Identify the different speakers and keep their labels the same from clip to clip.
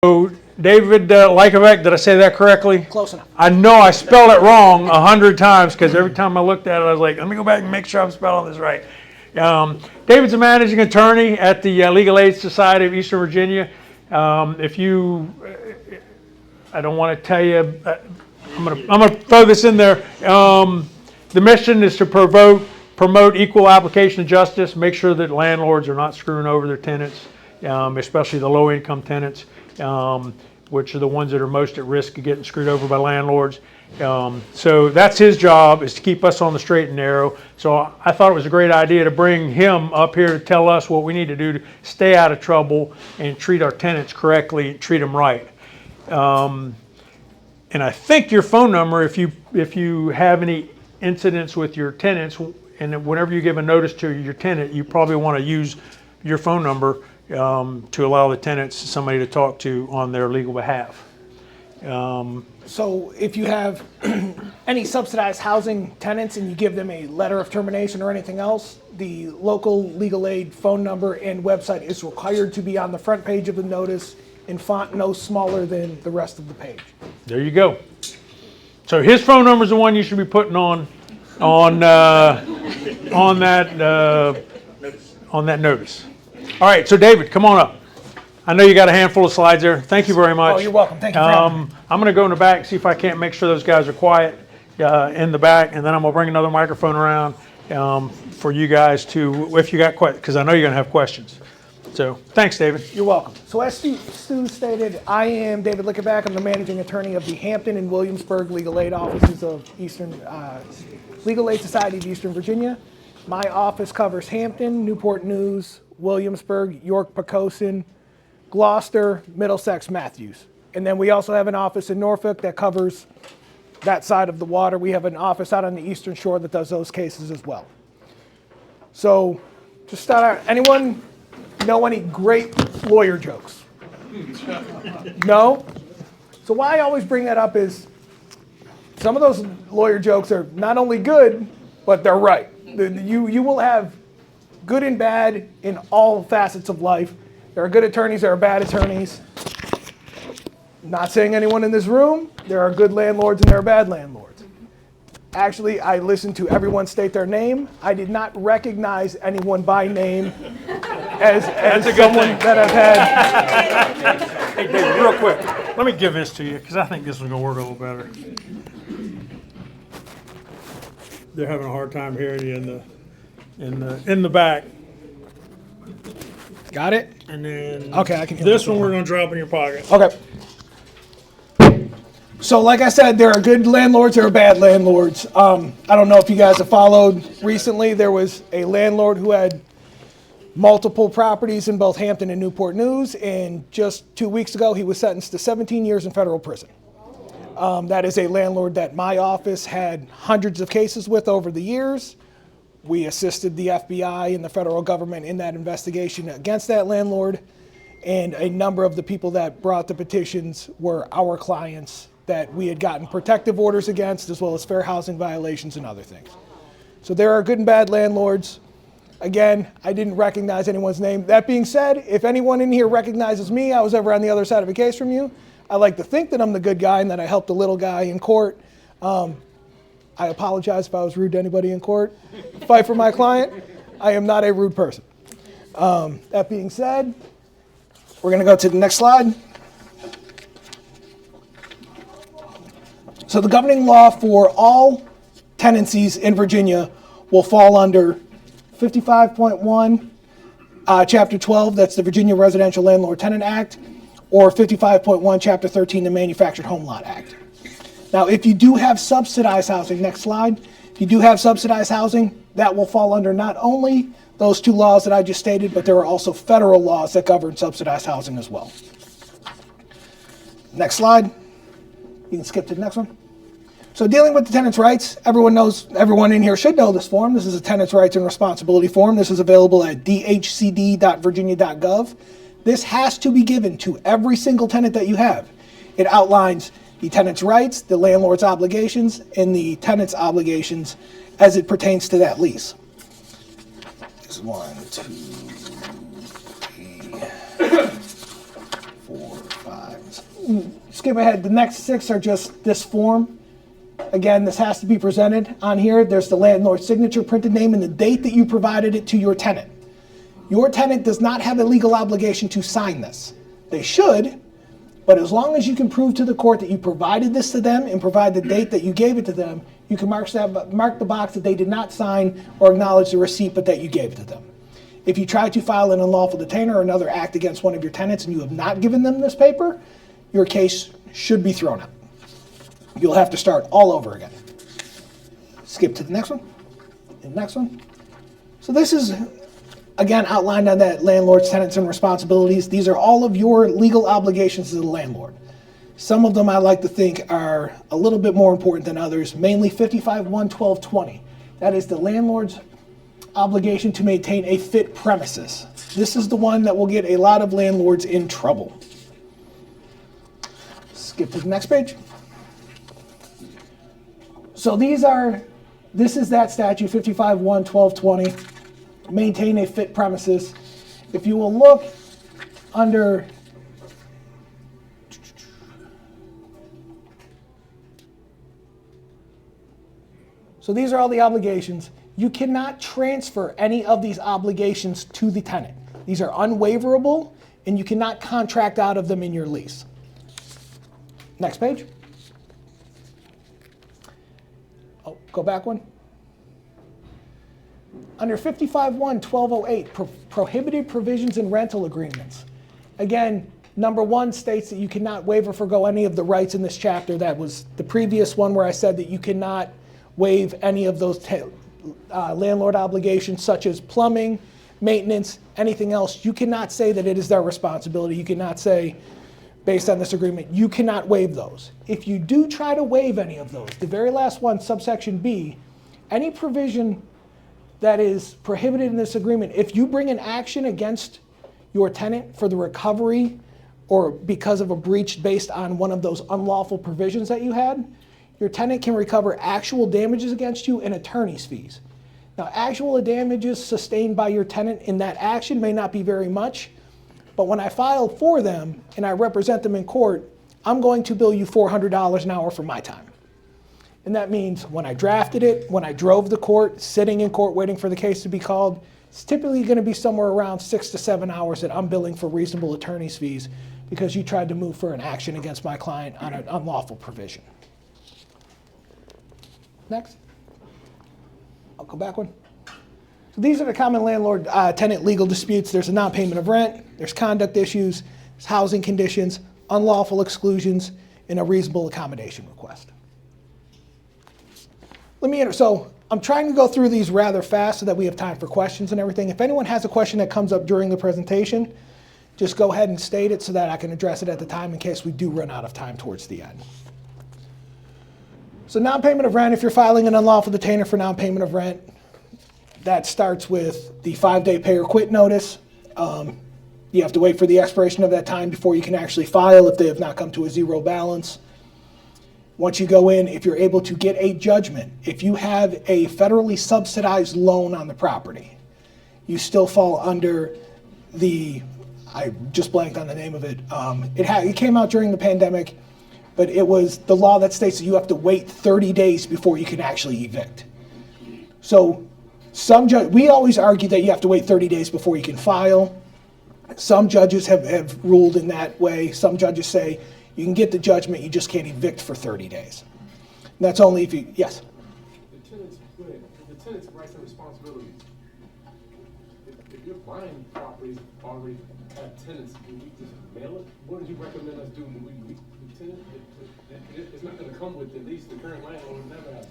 Speaker 1: So David Likavec, did I say that correctly?
Speaker 2: Close enough.
Speaker 1: I know I spelled it wrong 100 times because every time I looked at it, I was like, let me go back and make sure I'm spelling this right. David's a managing attorney at the Legal Aid Society of Eastern Virginia. If you, I don't want to tell you, I'm gonna throw this in there. The mission is to promote equal application of justice, make sure that landlords are not screwing over their tenants, especially the low-income tenants, which are the ones that are most at risk of getting screwed over by landlords. So that's his job, is to keep us on the straight and narrow. So I thought it was a great idea to bring him up here to tell us what we need to do to stay out of trouble and treat our tenants correctly and treat them right. And I think your phone number, if you have any incidents with your tenants, and whenever you give a notice to your tenant, you probably want to use your phone number to allow the tenants somebody to talk to on their legal behalf.
Speaker 2: So if you have any subsidized housing tenants and you give them a letter of termination or anything else, the local legal aid phone number and website is required to be on the front page of the notice in font no smaller than the rest of the page.
Speaker 1: There you go. So his phone number is the one you should be putting on that notice. All right, so David, come on up. I know you got a handful of slides there. Thank you very much.
Speaker 2: Oh, you're welcome. Thank you for having me.
Speaker 1: I'm going to go in the back and see if I can't make sure those guys are quiet in the back, and then I'm going to bring another microphone around for you guys to, if you got questions, because I know you're going to have questions. So thanks, David.
Speaker 2: You're welcome. So as Stu stated, I am David Likavec. I'm the managing attorney of the Hampton and Williamsburg Legal Aid offices of Legal Aid Society of Eastern Virginia. My office covers Hampton, Newport News, Williamsburg, York, Poquoson, Gloucester, Middlesex, Matthews. And then we also have an office in Norfolk that covers that side of the water. We have an office out on the Eastern Shore that does those cases as well. So just start out, anyone know any great lawyer jokes? No? So why I always bring that up is some of those lawyer jokes are not only good, but they're right. You will have good and bad in all facets of life. There are good attorneys, there are bad attorneys. Not saying anyone in this room, there are good landlords and there are bad landlords. Actually, I listened to everyone state their name. I did not recognize anyone by name as someone that I've had.
Speaker 1: Hey, David, real quick, let me give this to you because I think this one's going to work a little better. They're having a hard time hearing you in the back.
Speaker 2: Got it?
Speaker 1: And then
Speaker 2: okay, I can hear
Speaker 1: this one we're going to drop in your pocket.
Speaker 2: Okay. So like I said, there are good landlords, there are bad landlords. I don't know if you guys have followed recently, there was a landlord who had multiple properties in both Hampton and Newport News, and just 2 weeks ago he was sentenced to 17 years in federal prison. That is a landlord that my office had hundreds of cases with over the years. We assisted the FBI and the federal government in that investigation against that landlord, and a number of the people that brought the petitions were our clients that we had gotten protective orders against, as well as fair housing violations and other things. So there are good and bad landlords. Again, I didn't recognize anyone's name. That being said, if anyone in here recognizes me, I was ever on the other side of a case from you. I like to think that I'm the good guy and that I helped the little guy in court. I apologize if I was rude to anybody in court. Fight for my client. I am not a rude person. That being said, we're going to go to the next slide. So the governing law for all tenancies in Virginia will fall under 55.1, Chapter 12, that's the Virginia Residential Landlord Tenant Act, or 55.1, Chapter 13, the Manufactured Home Lot Act. Now, if you do have subsidized housing, next slide, if you do have subsidized housing, that will fall under not only those two laws that I just stated, but there are also federal laws that govern subsidized housing as well. Next slide. You can skip to the next one. So dealing with the tenant's rights, everyone in here should know this form. This is a tenant's rights and responsibility form. This is available at dhcd.virginia.gov. This has to be given to every single tenant that you have. It outlines the tenant's rights, the landlord's obligations, and the tenant's obligations as it pertains to that lease. This is 1, 2, 3, 4, 5, skip ahead. The next 6 are just this form. Again, this has to be presented on here. There's the landlord's signature, printed name, and the date that you provided it to your tenant. Your tenant does not have a legal obligation to sign this. They should, but as long as you can prove to the court that you provided this to them and provide the date that you gave it to them, you can mark the box that they did not sign or acknowledge the receipt, but that you gave it to them. If you try to file an unlawful detainer or another act against one of your tenants and you have not given them this paper, your case should be thrown out. You'll have to start all over again. Skip to the next one, and the next one. So this is, again, outlined on that landlord's tenants and responsibilities. These are all of your legal obligations to the landlord. Some of them I like to think are a little bit more important than others, mainly 55.1.12.20. That is the landlord's obligation to maintain a fit premises. This is the one that will get a lot of landlords in trouble. Skip to the next page. So this is that statute, 55.1.12.20, maintain a fit premises. If you will look under so these are all the obligations. You cannot transfer any of these obligations to the tenant. These are unwaiverable, and you cannot contract out of them in your lease. Next page. Oh, go back one. Under 55.1.12.08, prohibited provisions in rental agreements. Again, number 1 states that you cannot waive or forgo any of the rights in this chapter. That was the previous one where I said that you cannot waive any of those landlord obligations such as plumbing, maintenance, anything else. You cannot say that it is their responsibility. You cannot say, based on this agreement, you cannot waive those. If you do try to waive any of those, the very last one, subsection B, any provision that is prohibited in this agreement, if you bring an action against your tenant for the recovery or because of a breach based on one of those unlawful provisions that you had, your tenant can recover actual damages against you and attorney's fees. Now, actual damages sustained by your tenant in that action may not be very much, but when I file for them and I represent them in court, I'm going to bill you $400 an hour for my time. And that means when I drafted it, when I drove the court, sitting in court waiting for the case to be called, it's typically going to be somewhere around 6 to 7 hours that I'm billing for reasonable attorney's fees because you tried to move for an action against my client on an unlawful provision. Next. I'll go back one. So these are the common landlord-tenant legal disputes. There's a non-payment of rent, there's conduct issues, there's housing conditions, unlawful exclusions, and a reasonable accommodation request. So I'm trying to go through these rather fast so that we have time for questions and everything. If anyone has a question that comes up during the presentation, just go ahead and state it so that I can address it at the time in case we do run out of time towards the end. So non-payment of rent, if you're filing an unlawful detainer for non-payment of rent, that starts with the 5-day pay or quit notice. You have to wait for the expiration of that time before you can actually file if they have not come to a zero balance. Once you go in, if you're able to get a judgment, if you have a federally subsidized loan on the property, you still fall under I just blanked on the name of it. It came out during the pandemic, but it was the law that states that you have to wait 30 days before you can actually evict. So we always argue that you have to wait 30 days before you can file. Some judges have ruled in that way. Some judges say you can get the judgment, you just can't evict for 30 days. And that's only if you, yes?
Speaker 3: The tenant's rights and responsibilities. If you're buying properties already have tenants, can we just mail it? What would you recommend us do when we the tenant? It's not going to come with at least the current landlord never has.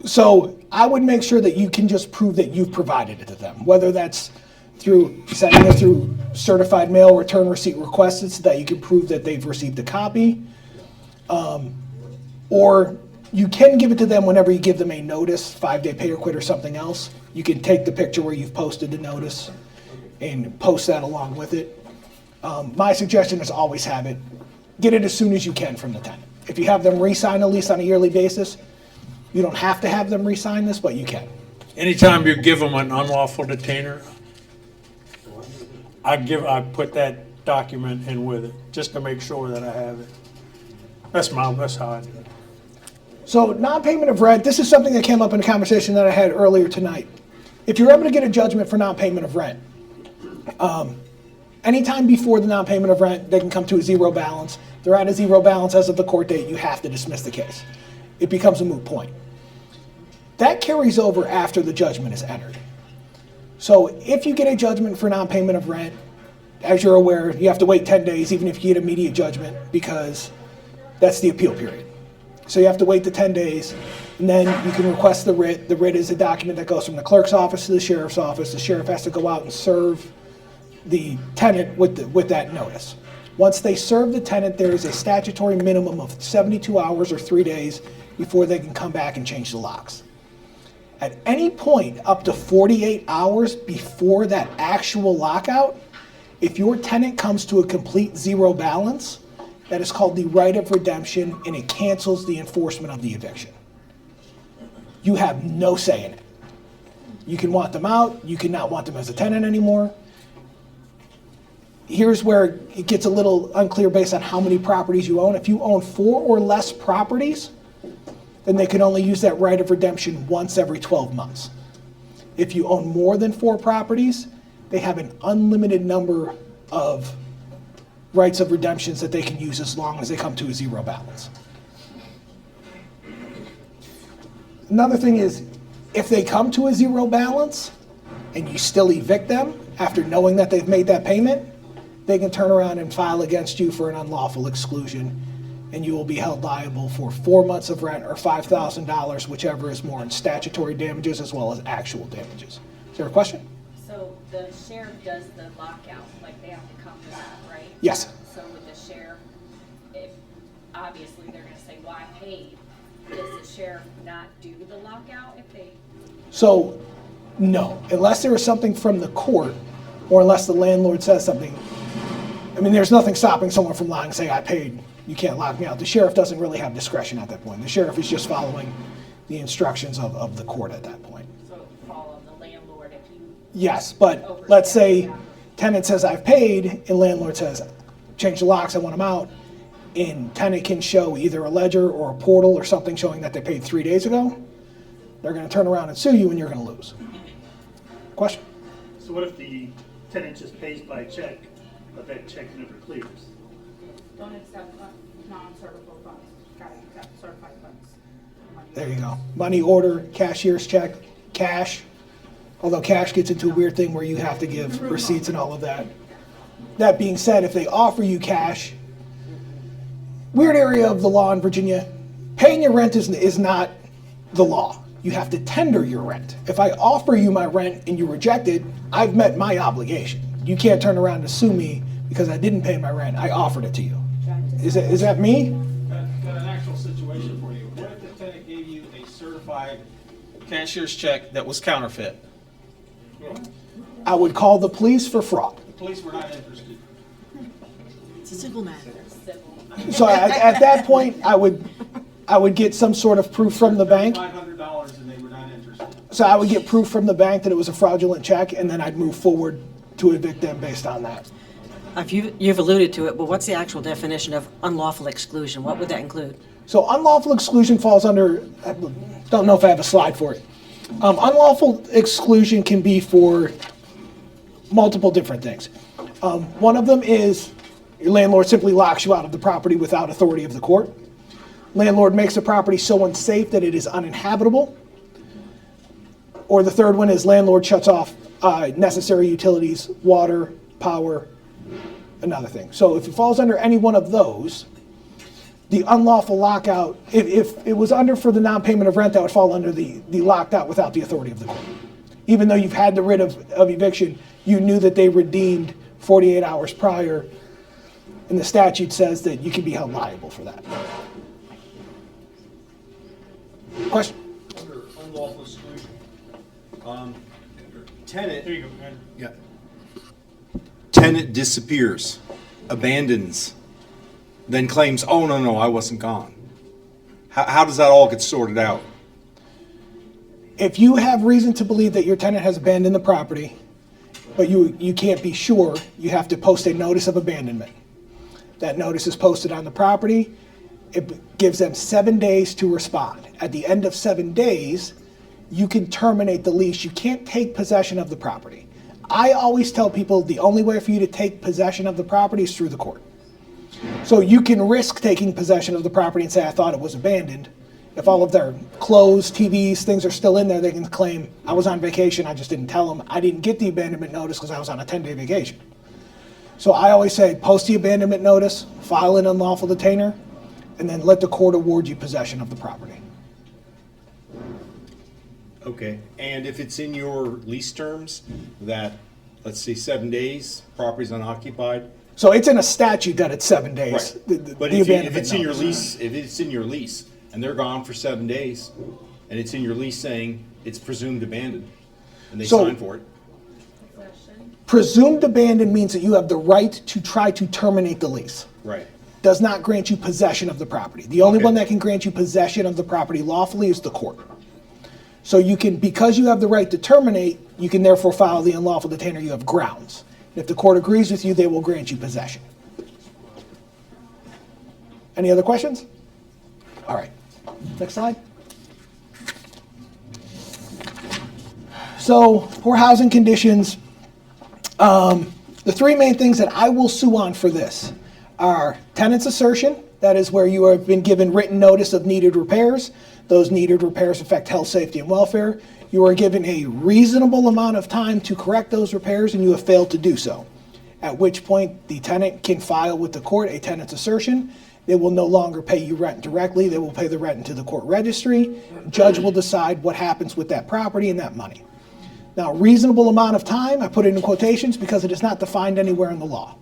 Speaker 2: So I would make sure that you can just prove that you've provided it to them, whether that's through sending it through certified mail, return receipt requested so that you can prove that they've received a copy. Or you can give it to them whenever you give them a notice, 5-day pay or quit or something else. You can take the picture where you've posted the notice and post that along with it. My suggestion is always have it. Get it as soon as you can from the tenant. If you have them re-sign a lease on a yearly basis, you don't have to have them re-sign this, but you can.
Speaker 1: Anytime you give them an unlawful detainer, I put that document in with it, just to make sure that I have it. That's how I do it.
Speaker 2: So non-payment of rent, this is something that came up in a conversation that I had earlier tonight. If you're able to get a judgment for non-payment of rent, anytime before the non-payment of rent, they can come to a zero balance. They're at a zero balance as of the court date, you have to dismiss the case. It becomes a moot point. That carries over after the judgment is entered. So if you get a judgment for non-payment of rent, as you're aware, you have to wait 10 days even if you get immediate judgment because that's the appeal period. So you have to wait the 10 days and then you can request the writ. The writ is a document that goes from the clerk's office to the sheriff's office. The sheriff has to go out and serve the tenant with that notice. Once they serve the tenant, there is a statutory minimum of 72 hours or 3 days before they can come back and change the locks. At any point up to 48 hours before that actual lockout, if your tenant comes to a complete zero balance, that is called the right of redemption and it cancels the enforcement of the eviction. You have no say in it. You can want them out, you cannot want them as a tenant anymore. Here's where it gets a little unclear based on how many properties you own. If you own 4 or less properties, then they can only use that right of redemption once every 12 months. If you own more than 4 properties, they have an unlimited number of rights of redemptions that they can use as long as they come to a zero balance. Another thing is, if they come to a zero balance and you still evict them after knowing that they've made that payment, they can turn around and file against you for an unlawful exclusion, and you will be held liable for 4 months of rent or $5,000, whichever is more in statutory damages as well as actual damages. Is there a question?
Speaker 4: So the sheriff does the lockout, like they have to come to that, right?
Speaker 2: Yes.
Speaker 4: So with the sheriff, if, obviously they're gonna say, well, I paid. Does the sheriff not do the lockout if they?
Speaker 2: So, no, unless there is something from the court or unless the landlord says something. I mean, there's nothing stopping someone from lying and saying, I paid, you can't lock me out. The sheriff doesn't really have discretion at that point. The sheriff is just following the instructions of the court at that point.
Speaker 4: So follow the landlord if you.
Speaker 2: Yes, but let's say tenant says I've paid and landlord says, change the locks, I want them out. And tenant can show either a ledger or a portal or something showing that they paid 3 days ago. They're gonna turn around and sue you and you're gonna lose. Question?
Speaker 5: So what if the tenant just pays by check, but that check never clears?
Speaker 6: Don't accept non-certifiable funds, gotta accept certified funds.
Speaker 2: There you go. Money order, cashier's check, cash. Although cash gets into a weird thing where you have to give receipts and all of that. That being said, if they offer you cash, weird area of the law in Virginia, paying your rent is not the law. You have to tender your rent. If I offer you my rent and you reject it, I've met my obligation. You can't turn around and sue me because I didn't pay my rent. I offered it to you. Is that me?
Speaker 7: Got an actual situation for you. What if the tenant gave you a certified cashier's check that was counterfeit?
Speaker 2: I would call the police for fraud.
Speaker 7: The police were not interested.
Speaker 8: It's a civil matter.
Speaker 2: So at that point, I would get some sort of proof from the bank.
Speaker 7: $500 and they were not interested.
Speaker 2: So I would get proof from the bank that it was a fraudulent check, and then I'd move forward to evict them based on that.
Speaker 8: You've alluded to it, but what's the actual definition of unlawful exclusion? What would that include?
Speaker 2: So unlawful exclusion falls under, I don't know if I have a slide for it. Unlawful exclusion can be for multiple different things. One of them is your landlord simply locks you out of the property without authority of the court. Landlord makes the property so unsafe that it is uninhabitable. Or the third one is landlord shuts off necessary utilities, water, power, another thing. So if it falls under any one of those, the unlawful lockout, if it was under for the non-payment of rent, that would fall under the locked out without the authority of the court. Even though you've had the writ of eviction, you knew that they redeemed 48 hours prior, and the statute says that you can be held liable for that. Question?
Speaker 9: Under unlawful exclusion, tenant.
Speaker 1: There you go, man.
Speaker 9: Yeah. Tenant disappears, abandons, then claims, "Oh no, I wasn't gone." How does that all get sorted out?
Speaker 2: If you have reason to believe that your tenant has abandoned the property, but you can't be sure, you have to post a notice of abandonment. That notice is posted on the property, It gives them 7 days to respond. At the end of 7 days, you can terminate the lease. You can't take possession of the property. I always tell people the only way for you to take possession of the property is through the court. So you can risk taking possession of the property and say, I thought it was abandoned. If all of their clothes, TVs, things are still in there, they can claim, I was on vacation, I just didn't tell them. I didn't get the abandonment notice because I was on a 10-day vacation. So I always say, post the abandonment notice, file an unlawful detainer, and then let the court award you possession of the property.
Speaker 9: Okay, and if it's in your lease terms that, let's say 7 days, property's unoccupied.
Speaker 2: So it's in a statute that it's 7 days.
Speaker 9: Right. But if it's in your lease, if it's in your lease and they're gone for 7 days, and it's in your lease saying it's presumed abandoned, and they sign for it.
Speaker 2: Presumed abandoned means that you have the right to try to terminate the lease.
Speaker 9: Right.
Speaker 2: Does not grant you possession of the property. The only one that can grant you possession of the property lawfully is the court. So you can, because you have the right to terminate, you can therefore file the unlawful detainer. You have grounds. If the court agrees with you, they will grant you possession. Any other questions? All right, next slide. So poor housing conditions. The three main things that I will sue on for this are tenant's assertion. That is where you have been given written notice of needed repairs. Those needed repairs affect health, safety, and welfare. You are given a reasonable amount of time to correct those repairs, and you have failed to do so. At which point, the tenant can file with the court a tenant's assertion. They will no longer pay you rent directly. They will pay the rent into the court registry. Judge will decide what happens with that property and that money. Now, reasonable amount of time, I put it in quotations because it is not defined anywhere in the law.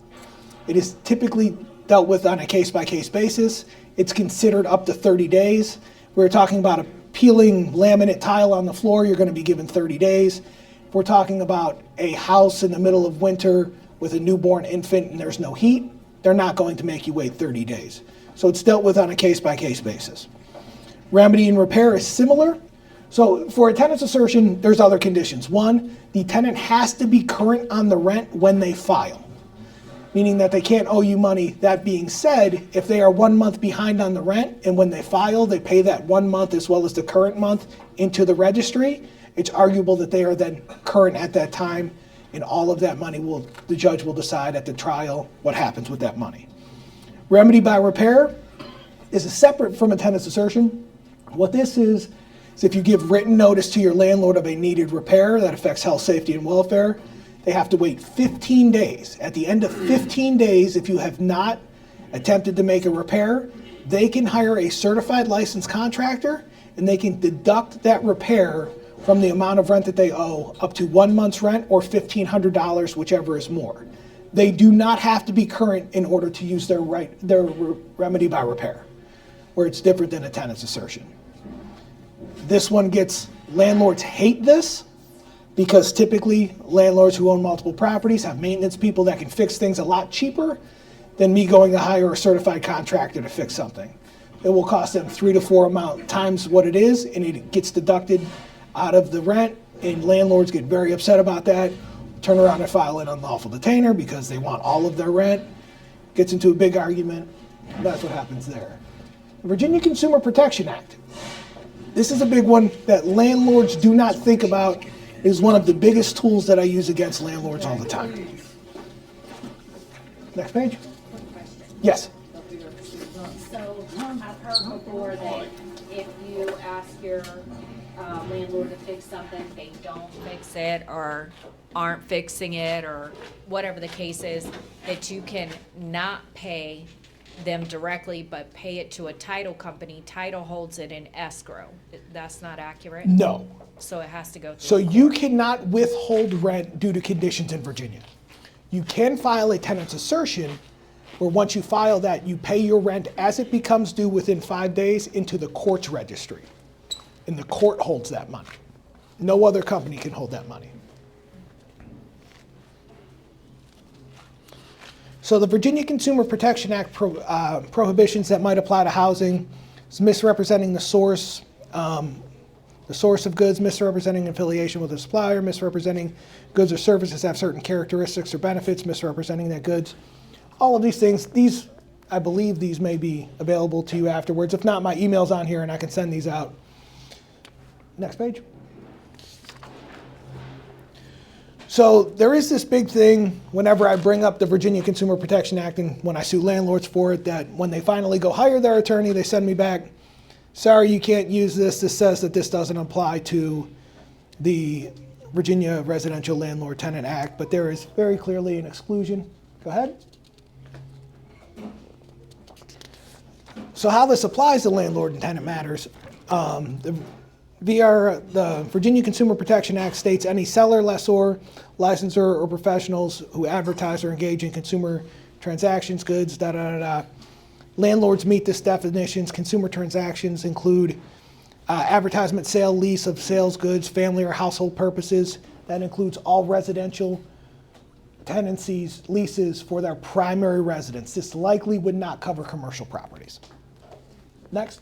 Speaker 2: It is typically dealt with on a case-by-case basis. It's considered up to 30 days. We're talking about a peeling laminate tile on the floor, you're going to be given 30 days. If we're talking about a house in the middle of winter with a newborn infant and there's no heat, they're not going to make you wait 30 days. So it's dealt with on a case-by-case basis. Remedy and repair is similar. So for a tenant's assertion, there's other conditions. One, the tenant has to be current on the rent when they file, meaning that they can't owe you money. That being said, if they are 1 month behind on the rent and when they file, they pay that 1 month as well as the current month into the registry, it's arguable that they are then current at that time, and all of that money the judge will decide at the trial what happens with that money. Remedy by repair is separate from a tenant's assertion. What this is if you give written notice to your landlord of a needed repair that affects health, safety, and welfare, they have to wait 15 days. At the end of 15 days, if you have not attempted to make a repair, they can hire a certified licensed contractor and they can deduct that repair from the amount of rent that they owe up to 1 month's rent or $1,500, whichever is more. They do not have to be current in order to use their remedy by repair, where it's different than a tenant's assertion. This one landlords hate this because typically landlords who own multiple properties have maintenance people that can fix things a lot cheaper than me going to hire a certified contractor to fix something. It will cost them 3 to 4 times what it is, and it gets deducted out of the rent, and landlords get very upset about that, turn around and file an unlawful detainer because they want all of their rent, gets into a big argument. That's what happens there. The Virginia Consumer Protection Act. This is a big one that landlords do not think about. It is one of the biggest tools that I use against landlords all the time. Next page. Yes.
Speaker 4: So I've heard before that if you ask your landlord to fix something, they don't fix it or aren't fixing it or whatever the case is, that you can not pay them directly, but pay it to a title company. Title holds it in escrow. That's not accurate?
Speaker 2: No.
Speaker 4: So it has to go through.
Speaker 2: So you cannot withhold rent due to conditions in Virginia. You can file a tenant's assertion, where once you file that, you pay your rent as it becomes due within 5 days into the court's registry. And the court holds that money. No other company can hold that money. So the Virginia Consumer Protection Act prohibitions that might apply to housing is misrepresenting the source of goods, misrepresenting affiliation with a supplier, misrepresenting goods or services have certain characteristics or benefits, misrepresenting that goods. All of these things, these I believe these may be available to you afterwards. If not, my email's on here and I can send these out. Next page. So there is this big thing whenever I bring up the Virginia Consumer Protection Act and when I sue landlords for it, that when they finally go hire their attorney, they send me back, sorry, you can't use this. This says that this doesn't apply to the Virginia Residential Landlord Tenant Act, but there is very clearly an exclusion. Go ahead. So how this applies to landlord and tenant matters, the Virginia Consumer Protection Act states any seller, lessor, licensor, or professionals who advertise or engage in consumer transactions, goods, Landlords meet this definitions. Consumer transactions include advertisement, sale, lease of sales goods, family or household purposes. That includes all residential tenancies, leases for their primary residence. This likely would not cover commercial properties. Next.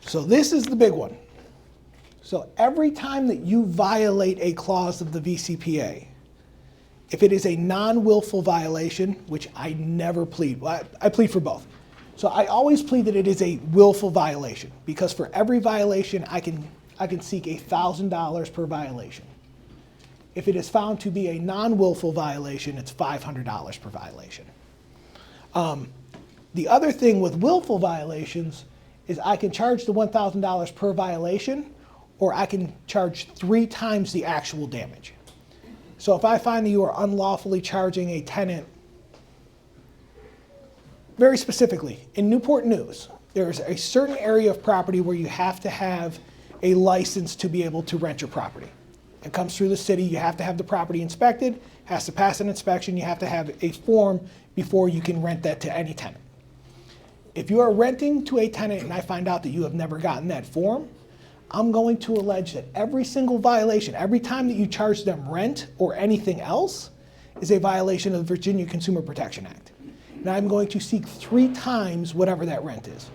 Speaker 2: So this is the big one. So every time that you violate a clause of the VCPA, if it is a non-willful violation, which I never plead, I plead for both. So I always plead that it is a willful violation, because for every violation I can seek $1,000 per violation. If it is found to be a non-willful violation, it's $500 per violation. The other thing with willful violations is I can charge the $1,000 per violation, or I can charge 3 times the actual damage. So if I find that you are unlawfully charging a tenant, very specifically, in Newport News, there's a certain area of property where you have to have a license to be able to rent your property. It comes through the city, you have to have the property inspected, has to pass an inspection, you have to have a form before you can rent that to any tenant. If you are renting to a tenant and I find out that you have never gotten that form, I'm going to allege that every single violation, every time that you charge them rent or anything else, is a violation of the Virginia Consumer Protection Act. And I'm going to seek 3 times whatever that rent is.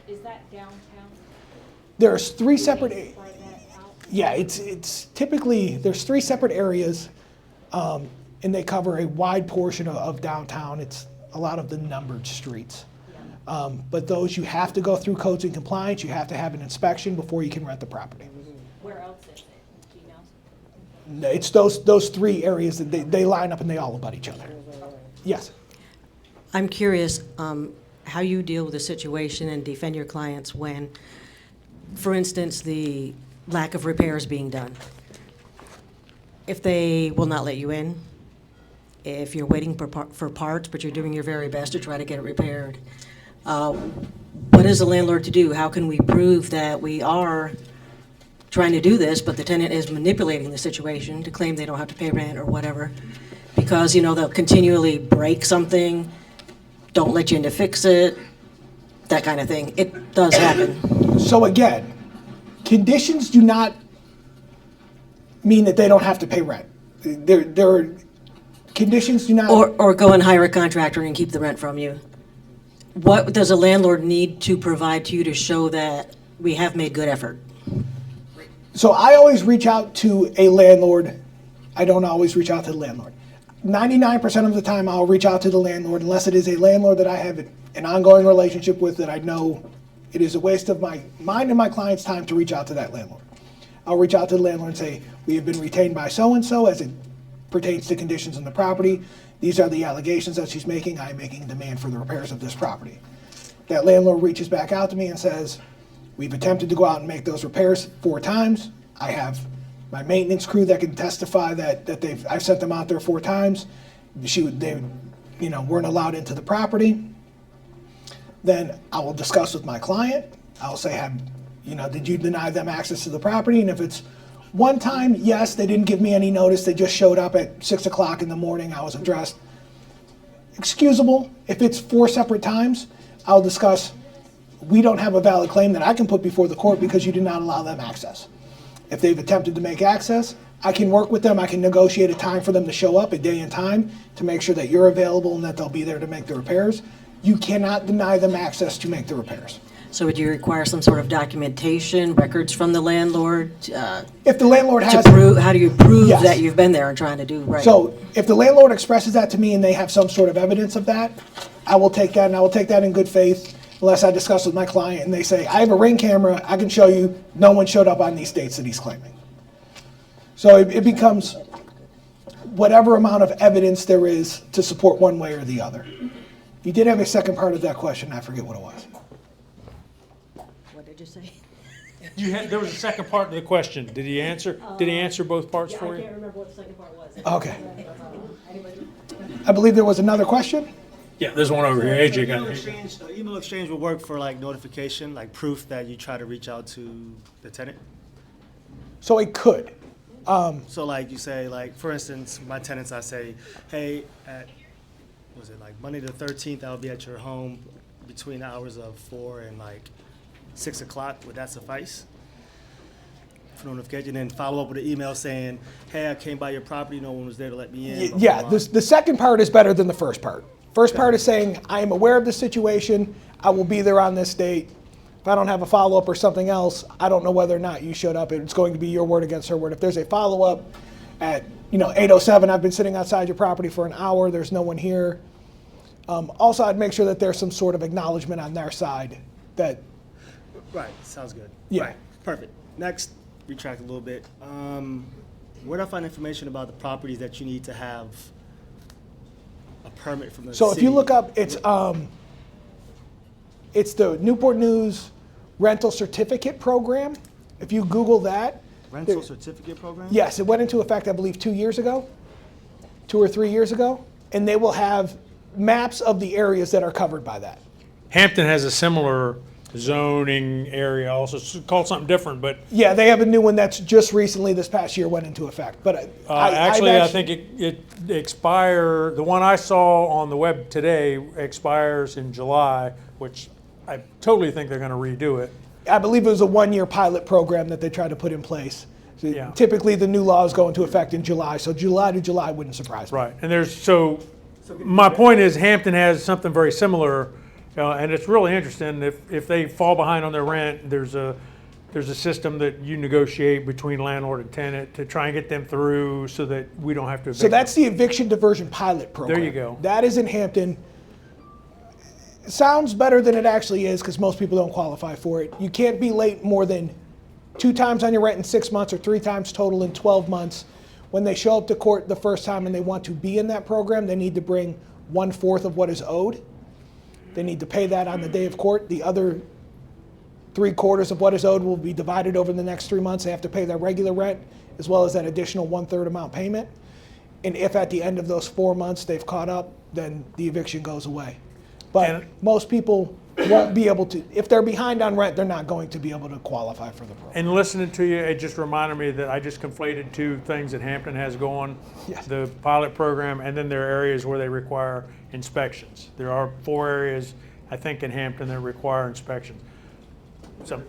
Speaker 4: Is that downtown?
Speaker 2: There's 3 separate,
Speaker 4: Spread that out?
Speaker 2: yeah, it's typically, there's 3 separate areas, and they cover a wide portion of downtown. It's a lot of the numbered streets. But those, you have to go through codes and compliance, you have to have an inspection before you can rent the property.
Speaker 4: Where else is it? Do you know?
Speaker 2: It's those 3 areas that they line up and they all abut each other. Yes.
Speaker 8: I'm curious how you deal with the situation and defend your clients when, for instance, the lack of repairs being done. If they will not let you in, if you're waiting for parts, but you're doing your very best to try to get it repaired. What is the landlord to do? How can we prove that we are trying to do this, but the tenant is manipulating the situation to claim they don't have to pay rent or whatever? Because, you know, they'll continually break something, don't let you in to fix it, that kind of thing. It does happen.
Speaker 2: So again, conditions do not mean that they don't have to pay rent. Conditions do not...
Speaker 8: Or go and hire a contractor and keep the rent from you. What does a landlord need to provide to you to show that we have made good effort?
Speaker 2: So I always reach out to a landlord. I don't always reach out to the landlord. 99% of the time I'll reach out to the landlord unless it is a landlord that I have an ongoing relationship with that I know it is a waste of mine and my client's time to reach out to that landlord. I'll reach out to the landlord and say, we have been retained by so-and-so as it pertains to conditions in the property. These are the allegations that she's making. I am making a demand for the repairs of this property. That landlord reaches back out to me and says, we've attempted to go out and make those repairs 4 times. I have my maintenance crew that can testify that I've sent them out there 4 times. They weren't allowed into the property. Then I will discuss with my client. I'll say, did you deny them access to the property? And if it's 1 time, yes, they didn't give me any notice. They just showed up at 6 o'clock in the morning. I wasn't dressed. Excusable. If it's 4 separate times, I'll discuss, we don't have a valid claim that I can put before the court because you did not allow them access. If they've attempted to make access, I can work with them. I can negotiate a time for them to show up, a day and time, to make sure that you're available and that they'll be there to make the repairs. You cannot deny them access to make the repairs.
Speaker 8: So would you require some sort of documentation, records from the landlord?
Speaker 2: If the landlord
Speaker 8: To
Speaker 2: has.
Speaker 8: prove, how do you prove
Speaker 2: Yes.
Speaker 8: that you've been there and trying to do right?
Speaker 2: So if the landlord expresses that to me and they have some sort of evidence of that, I will take that, and I will take that in good faith unless I discuss with my client and they say, I have a Ring camera, I can show you no one showed up on these dates that he's claiming. So it becomes whatever amount of evidence there is to support one way or the other. You did have a second part of that question, I forget what it was.
Speaker 8: What did you say?
Speaker 1: There was a second part to the question. Did he answer? Did he answer both parts for you?
Speaker 8: remember what the second part was.
Speaker 2: Okay. I believe there was another question?
Speaker 1: Yeah, there's one over here. AJ
Speaker 10: Email
Speaker 1: got it.
Speaker 10: exchange, email exchange will work for like notification, like proof that you try to reach out to the tenant.
Speaker 2: So it could.
Speaker 10: So like you say, like for instance, my tenants, I say, hey, at was it like Monday the 13th, I'll be at your home between the hours of 4 and like 6 o'clock. Would that suffice? For notification, and then follow up with an email saying, hey, I came by your property, no one was there to let me in. blah, blah,
Speaker 2: Yeah,
Speaker 10: blah.
Speaker 2: the second part is better than the first part. First part is saying, I am aware of the situation, I will be there on this date. If I don't have a follow-up or something else, I don't know whether or not you showed up. It's going to be your word against her word. If there's a follow-up at 8:07, I've been sitting outside your property for an hour, there's no one here. Also, I'd make sure that there's some sort of acknowledgement on their side that,
Speaker 10: Right, sounds good.
Speaker 2: Yeah.
Speaker 10: Right, perfect. Next, retract a little bit. Where do I find information about the properties that you need to have a permit from the city?
Speaker 2: so if you look up, it's the Newport News Rental Certificate Program. If you Google that.
Speaker 10: Rental certificate program?
Speaker 2: Yes, it went into effect, I believe, 2 years ago, 2 or 3 years ago, and they will have maps of the areas that are covered by that.
Speaker 1: Hampton has a similar zoning area also. It's called something different, but
Speaker 2: Yeah, they have a new one that's just recently, this past year, went into effect. But
Speaker 1: I think it expire. The one I saw on the web today expires in July, which I totally think they're going to redo it.
Speaker 2: I believe it was a one-year pilot program that they tried to put in place. So
Speaker 1: Yeah.
Speaker 2: typically, the new laws go into effect in July, so July to July wouldn't surprise me.
Speaker 1: Right, and my point is Hampton has something very similar, and it's really interesting. If they fall behind on their rent, there's a system that you negotiate between landlord and tenant to try and get them through so that we don't have to evict
Speaker 2: So that's
Speaker 1: them.
Speaker 2: the eviction diversion pilot program.
Speaker 1: There you go.
Speaker 2: That is in Hampton. It sounds better than it actually is because most people don't qualify for it. You can't be late more than 2 times on your rent in 6 months or 3 times total in 12 months. When they show up to court the first time and they want to be in that program, they need to bring 1/4 of what is owed. They need to pay that on the day of court. The other 3/4 of what is owed will be divided over the next 3 months. They have to pay their regular rent as well as that additional 1/3 amount payment. And if at the end of those 4 months they've caught up, then the eviction goes away. But
Speaker 1: And-
Speaker 2: most people won't be able to, if they're behind on rent, they're not going to be able to qualify for the program.
Speaker 1: And listening to you, it just reminded me that I just conflated 2 things that Hampton has going.
Speaker 2: Yes.
Speaker 1: The pilot program, and then there are areas where they require inspections. There are 4 areas, I think, in Hampton that require inspections. So,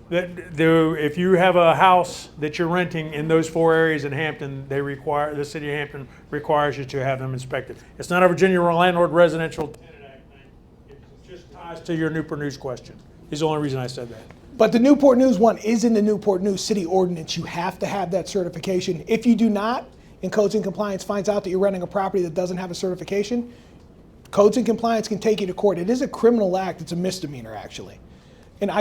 Speaker 1: if you have a house that you're renting in those 4 areas in Hampton, the city of Hampton requires you to have them inspected. It's not a Virginia Landlord Residential Tenant Act thing. It just ties to your Newport News question. Is the only reason I said that.
Speaker 2: But the Newport News one is in the Newport News City Ordinance. You have to have that certification. If you do not, and Codes and Compliance finds out that you're renting a property that doesn't have a certification, Codes and Compliance can take you to court. It is a criminal act. It's a misdemeanor, actually. And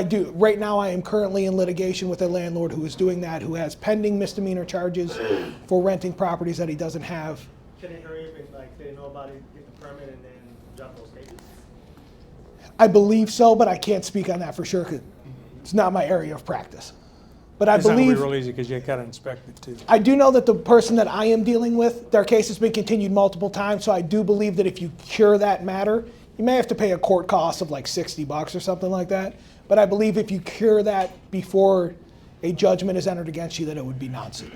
Speaker 2: right now I am currently in litigation with a landlord who is doing that, who has pending misdemeanor charges for renting properties that he doesn't have.
Speaker 10: Can they hurry up and like they know about it, get the permit, and then drop those cases?
Speaker 2: I believe so, but I can't speak on that for sure because it's not my area of practice. But I
Speaker 1: It's not gonna
Speaker 2: believe
Speaker 1: be real easy because you gotta inspect it too.
Speaker 2: I do know that the person that I am dealing with, their case has been continued multiple times, so I do believe that if you cure that matter, you may have to pay a court cost of like $60 or something like that. But I believe if you cure that before a judgment is entered against you, that it would be non-suit.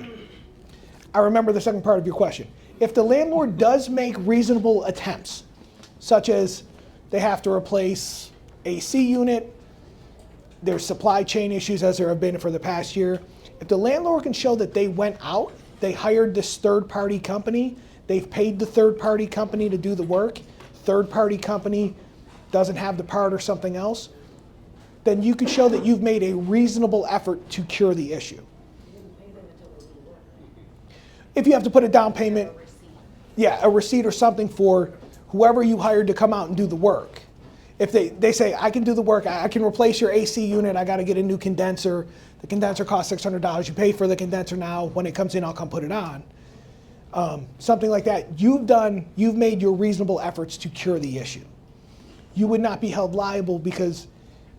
Speaker 2: I remember the second part of your question. If the landlord does make reasonable attempts, such as they have to replace AC unit, there's supply chain issues as there have been for the past year. If the landlord can show that they went out, they hired this third-party company, they've paid the third-party company to do the work, third-party company doesn't have the part or something else, then you could show that you've made a reasonable effort to cure the issue. If you have to put a down payment, yeah, a receipt or something for whoever you hired to come out and do the work. If they say, I can do the work, I can replace your AC unit, I got to get a new condenser. The condenser costs $600. You pay for the condenser now. When it comes in, I'll come put it on. Something like that. You've made your reasonable efforts to cure the issue. You would not be held liable because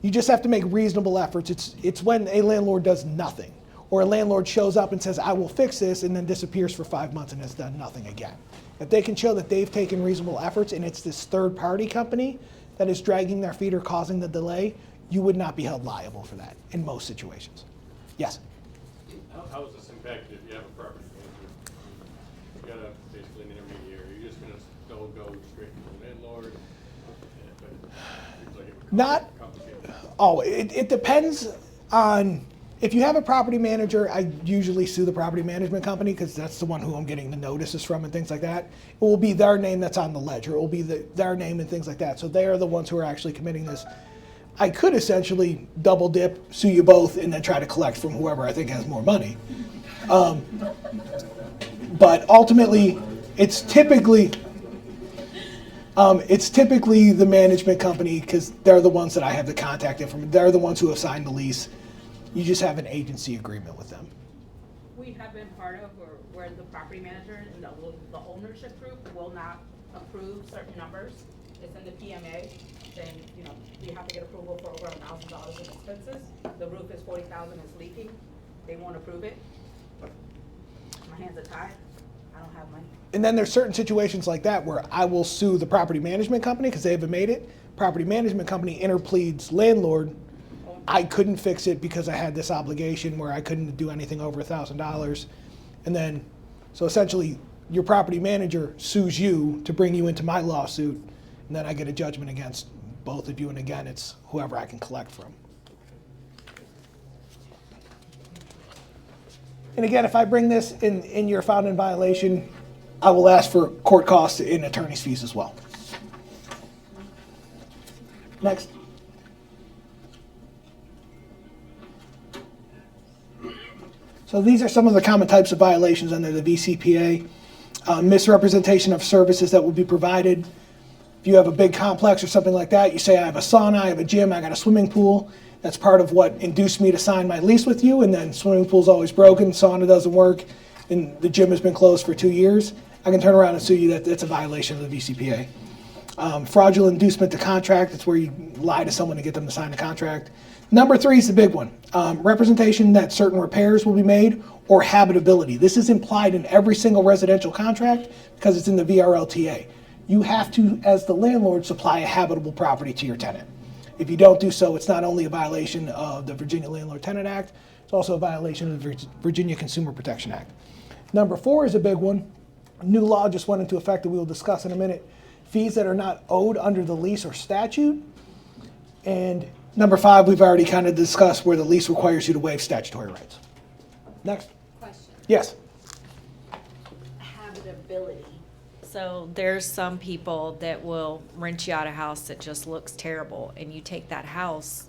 Speaker 2: you just have to make reasonable efforts. It's when a landlord does nothing, or a landlord shows up and says, I will fix this, and then disappears for 5 months and has done nothing again. If they can show that they've taken reasonable efforts and it's this third-party company that is dragging their feet or causing the delay, you would not be held liable for that in most situations. Yes?
Speaker 11: How is this impacted if you have a property manager? You got basically an intermediary. You're just gonna go straight to the landlord. But it seems like it would
Speaker 2: Not.
Speaker 11: complicate.
Speaker 2: Oh, it depends on, if you have a property manager, I usually sue the property management company because that's the one who I'm getting the notices from and things like that. It will be their name that's on the ledger. It will be their name and things like that. So they are the ones who are actually committing this. I could essentially double dip, sue you both, and then try to collect from whoever I think has more money. But ultimately, it's typically the management company because they're the ones that I have the contact information. They're the ones who have signed the lease. You just have an agency agreement with them.
Speaker 6: We have been part of where the property manager and the ownership group will not approve certain numbers. It's in the PMA saying, you have to get approval for over $1,000 in expenses. The roof is $40,000, it's leaking. They won't approve it. My hands are tied. I don't have money.
Speaker 2: And then there's certain situations like that where I will sue the property management company because they haven't made it. Property management company interpleads landlord. I couldn't fix it because I had this obligation where I couldn't do anything over $1,000. And then, so essentially, your property manager sues you to bring you into my lawsuit, and then I get a judgment against both of you, and again, it's whoever I can collect from. And again, if I bring this and you're found in violation, I will ask for court costs and attorney's fees as well. Next. So these are some of the common types of violations under the VCPA. Misrepresentation of services that will be provided. If you have a big complex or something like that, you say I have a sauna, I have a gym, I got a swimming pool. That's part of what induced me to sign my lease with you, and then swimming pool's always broken, sauna doesn't work, and the gym has been closed for 2 years. I can turn around and sue you that that's a violation of the VCPA. Fraudulent inducement to contract, that's where you lie to someone to get them to sign a contract. Number 3 is the big one. Representation that certain repairs will be made or habitability. This is implied in every single residential contract because it's in the VRLTA. You have to, as the landlord, supply a habitable property to your tenant. If you don't do so, it's not only a violation of the Virginia Landlord Tenant Act, it's also a violation of the Virginia Consumer Protection Act. Number 4 is a big one. A new law just went into effect that we will discuss in a minute. Fees that are not owed under the lease or statute. And number 5, we've already kind of discussed where the lease requires you to waive statutory rights. Next.
Speaker 4: Question.
Speaker 2: Yes.
Speaker 4: Habitability. So there's some people that will rent you out a house that just looks terrible, and you take that house,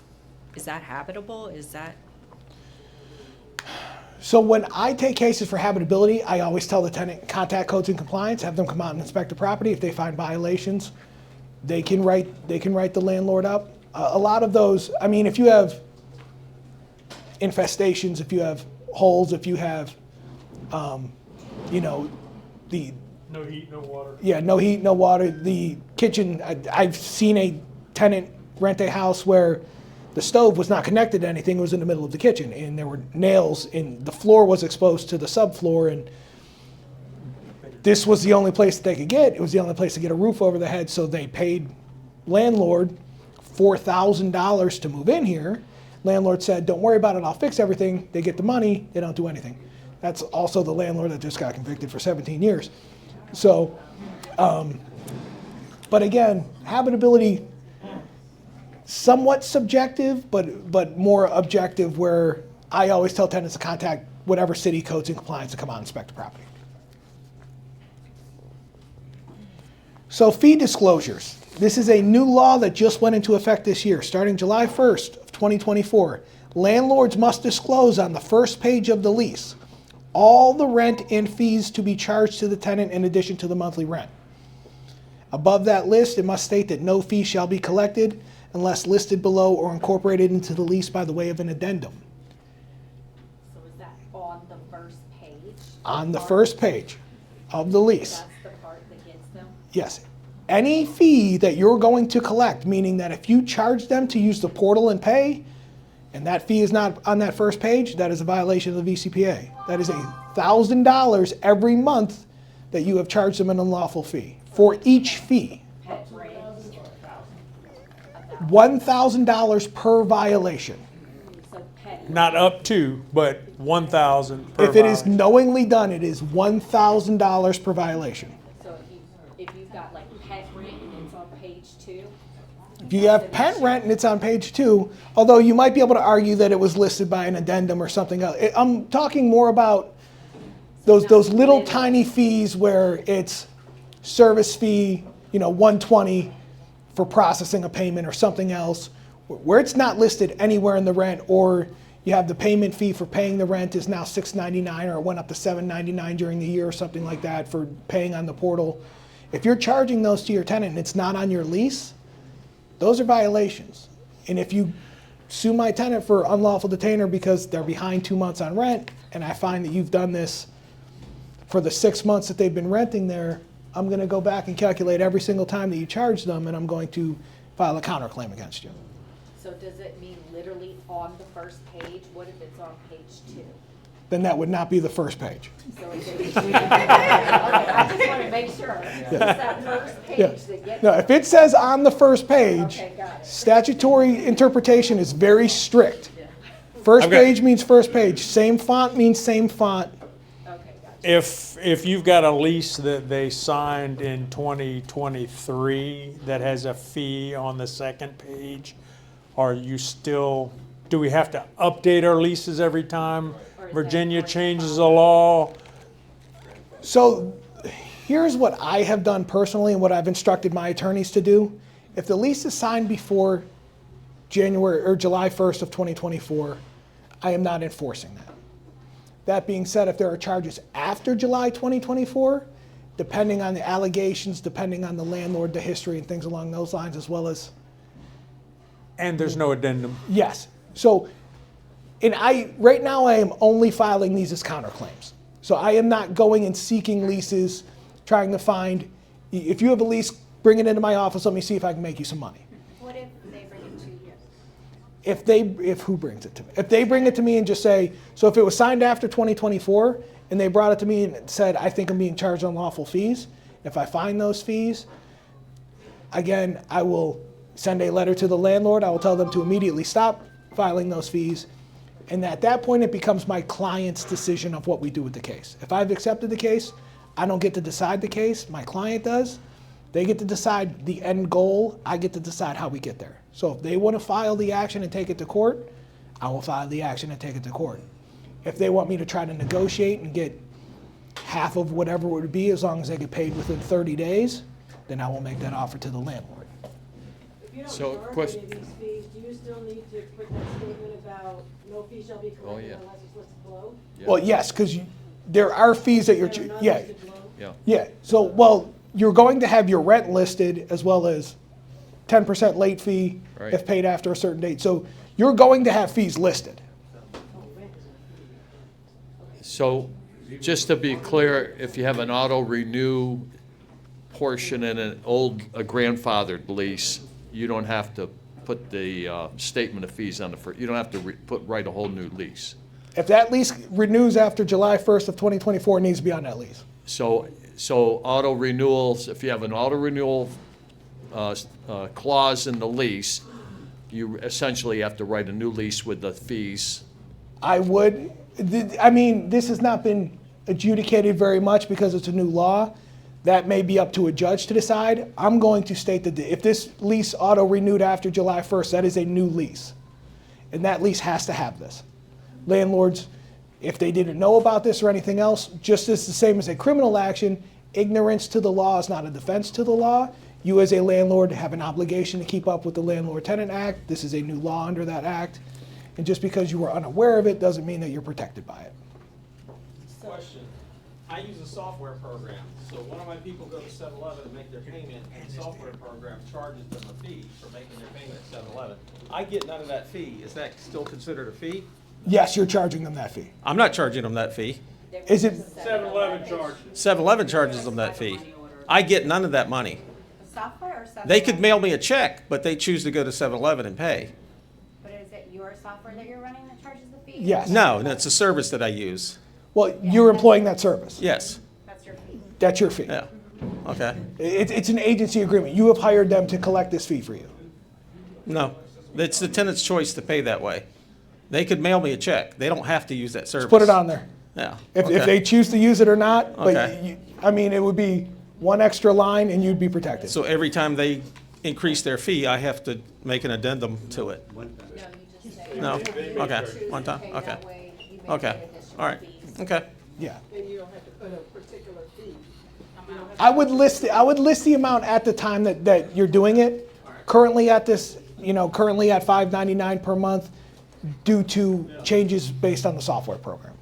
Speaker 4: is that habitable? Is that?
Speaker 2: So when I take cases for habitability, I always tell the tenant, contact codes and compliance, have them come out and inspect the property. If they find violations, they can write the landlord up. A lot of those, I mean, if you have infestations, if you have holes, if you have, the
Speaker 1: No heat, no water.
Speaker 2: Yeah, no heat, no water. The kitchen, I've seen a tenant rent a house where the stove was not connected to anything. It was in the middle of the kitchen, and there were nails, and the floor was exposed to the subfloor, and this was the only place that they could get. It was the only place to get a roof over the head, so they paid landlord $4,000 to move in here. Landlord said, don't worry about it, I'll fix everything. They get the money, they don't do anything. That's also the landlord that just got convicted for 17 years. So, but again, habitability, somewhat subjective, but more objective, where I always tell tenants to contact whatever city codes and compliance to come out and inspect the property. So fee disclosures. This is a new law that just went into effect this year, starting July 1st of 2024. Landlords must disclose on the first page of the lease all the rent and fees to be charged to the tenant in addition to the monthly rent. Above that list, it must state that no fee shall be collected unless listed below or incorporated into the lease by the way of an addendum.
Speaker 4: So is that on the first page?
Speaker 2: On the first page of the lease.
Speaker 4: That's the part that gets them?
Speaker 2: Yes. Any fee that you're going to collect, meaning that if you charge them to use the portal and pay, and that fee is not on that first page, that is a violation of the VCPA. That is $1,000 every month that you have charged them an unlawful fee for each fee.
Speaker 4: Pet rent?
Speaker 2: $1,000 per violation.
Speaker 4: So pet.
Speaker 1: Not up to, but 1,000 per
Speaker 2: If it is
Speaker 1: violation.
Speaker 2: knowingly done, it is $1,000 per violation.
Speaker 4: So if you've got like pet rent and it's on page 2?
Speaker 2: If you have pet rent and it's on page 2, although you might be able to argue that it was listed by an addendum or something else. I'm talking more about those little tiny fees where it's service fee, $120 for processing a payment or something else, where it's not listed anywhere in the rent, or you have the payment fee for paying the rent is now $6.99 or it went up to $7.99 during the year or something like that for paying on the portal. If you're charging those to your tenant and it's not on your lease, those are violations. And if you sue my tenant for unlawful detainer because they're behind 2 months on rent, and I find that you've done this for the 6 months that they've been renting there, I'm going to go back and calculate every single time that you charge them, and I'm going to file a counterclaim against you.
Speaker 4: So does it mean literally on the first page? What if it's on page 2?
Speaker 2: Then that would not be the first page.
Speaker 4: So is it? Okay, I just want to make sure. It's that first
Speaker 2: Yeah.
Speaker 4: page that gets.
Speaker 2: No, if it says on the first page,
Speaker 4: Okay, got it.
Speaker 2: statutory interpretation is very strict. First
Speaker 1: I've got-
Speaker 2: page means first page. Same font means same font.
Speaker 4: Okay, gotcha.
Speaker 1: If you've got a lease that they signed in 2023 that has a fee on the second page, are you still, do we have to update our leases every time Virginia changes the law?
Speaker 2: So here's what I have done personally and what I've instructed my attorneys to do. If the lease is signed before January or July 1st of 2024, I am not enforcing that. That being said, if there are charges after July 2024, depending on the allegations, depending on the landlord, the history, and things along those lines, as well as,
Speaker 1: And there's no addendum.
Speaker 2: yes. So, right now I am only filing these as counterclaims. So I am not going and seeking leases, trying to find, if you have a lease, bring it into my office, let me see if I can make you some money.
Speaker 4: What if they bring it to you?
Speaker 2: If who brings it to me? If they bring it to me and just say, so if it was signed after 2024 and they brought it to me and said, I think I'm being charged unlawful fees, if I find those fees, again, I will send a letter to the landlord. I will tell them to immediately stop filing those fees. And at that point, it becomes my client's decision of what we do with the case. If I've accepted the case, I don't get to decide the case. My client does. They get to decide the end goal. I get to decide how we get there. So if they want to file the action and take it to court, I will file the action and take it to court. If they want me to try to negotiate and get half of whatever it would be, as long as they get paid within 30 days, then I will make that offer to the landlord.
Speaker 12: If you don't
Speaker 13: So,
Speaker 12: charge
Speaker 13: question-
Speaker 12: any of these fees, do you still need to put that statement about no fee shall be collected
Speaker 13: yeah.
Speaker 12: unless it's listed below?
Speaker 2: Well, yes, because there are fees that you're,
Speaker 12: They're not
Speaker 2: yeah,
Speaker 12: listed below?
Speaker 13: Yeah.
Speaker 2: yeah. So, well, you're going to have your rent listed as well as 10% late fee
Speaker 13: Right.
Speaker 2: if paid after a certain date. So you're going to have fees listed.
Speaker 13: So, just to be clear, if you have an auto renew portion in a grandfathered lease, you don't have to put the statement of fees on the first, you don't have to write a whole new lease.
Speaker 2: If that lease renews after July 1st of 2024, it needs to be on that lease.
Speaker 13: So auto renewals, if you have an auto renewal clause in the lease, you essentially have to write a new lease with the fees.
Speaker 2: I would, I mean, this has not been adjudicated very much because it's a new law. That may be up to a judge to decide. I'm going to state that if this lease auto renewed after July 1st, that is a new lease. And that lease has to have this. Landlords, if they didn't know about this or anything else, just as the same as a criminal action, ignorance to the law is not a defense to the law. You as a landlord have an obligation to keep up with the Landlord Tenant Act. This is a new law under that act. And just because you were unaware of it doesn't mean that you're protected by it.
Speaker 7: Question. I use a software program, so one of my people go to 7-Eleven and make their payment, and the software program charges them a fee for making their payment at 7-Eleven. I get none of that fee. Is that still considered a fee?
Speaker 2: Yes, you're charging them that fee.
Speaker 7: I'm not charging them that fee.
Speaker 2: Is it?
Speaker 1: 7-Eleven charges.
Speaker 7: 7-Eleven charges them that fee. I get none of that money.
Speaker 14: Software or 7-Eleven?
Speaker 7: They could mail me a check, but they choose to go to 7-Eleven and pay.
Speaker 14: But is it your software that you're running that charges the fee?
Speaker 2: Yes.
Speaker 7: No, that's a service that I use.
Speaker 2: Well, you're employing that service.
Speaker 7: Yes.
Speaker 14: That's your fee.
Speaker 2: That's your fee.
Speaker 7: Yeah. Okay.
Speaker 2: It's an agency agreement. You have hired them to collect this fee for you.
Speaker 7: No, it's the tenant's choice to pay that way. They could mail me a check. They don't have to use that service.
Speaker 2: Put it on there.
Speaker 7: Yeah.
Speaker 2: If
Speaker 7: okay.
Speaker 2: they choose to use it or not, but
Speaker 7: Okay.
Speaker 2: I mean, it would be one extra line and you'd be protected.
Speaker 7: So every time they increase their fee, I have to make an addendum to it? No? Okay, one time, okay. Okay, all right, okay.
Speaker 2: Yeah.
Speaker 12: And you don't have to put a particular fee.
Speaker 2: I would list the amount at the time that you're doing it. Currently at this, currently at $5.99 per month due to changes based on the software program.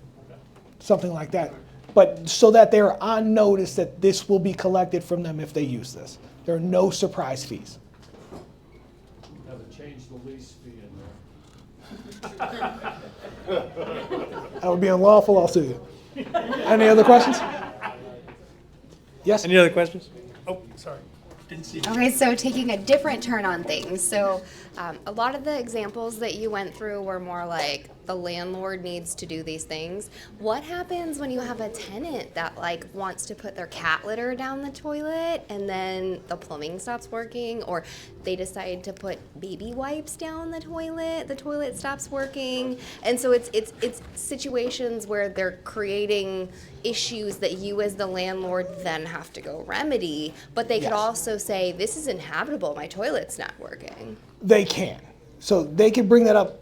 Speaker 2: Something like that. But so that they're on notice that this will be collected from them if they use this. There are no surprise fees.
Speaker 11: Haven't changed the lease fee in
Speaker 2: That would be unlawful, I'll sue you. Any other questions? Yes?
Speaker 1: Any other questions? Oh, sorry. Didn't see you.
Speaker 15: Okay, so taking a different turn on things. So a lot of the examples that you went through were more like the landlord needs to do these things. What happens when you have a tenant that wants to put their cat litter down the toilet and then the plumbing stops working, or they decide to put baby wipes down the toilet stops working, and so it's situations where they're creating issues that you as the landlord then have to go remedy, but they could also say, this is inhabitable, my toilet's not working.
Speaker 2: They can. So they can bring that up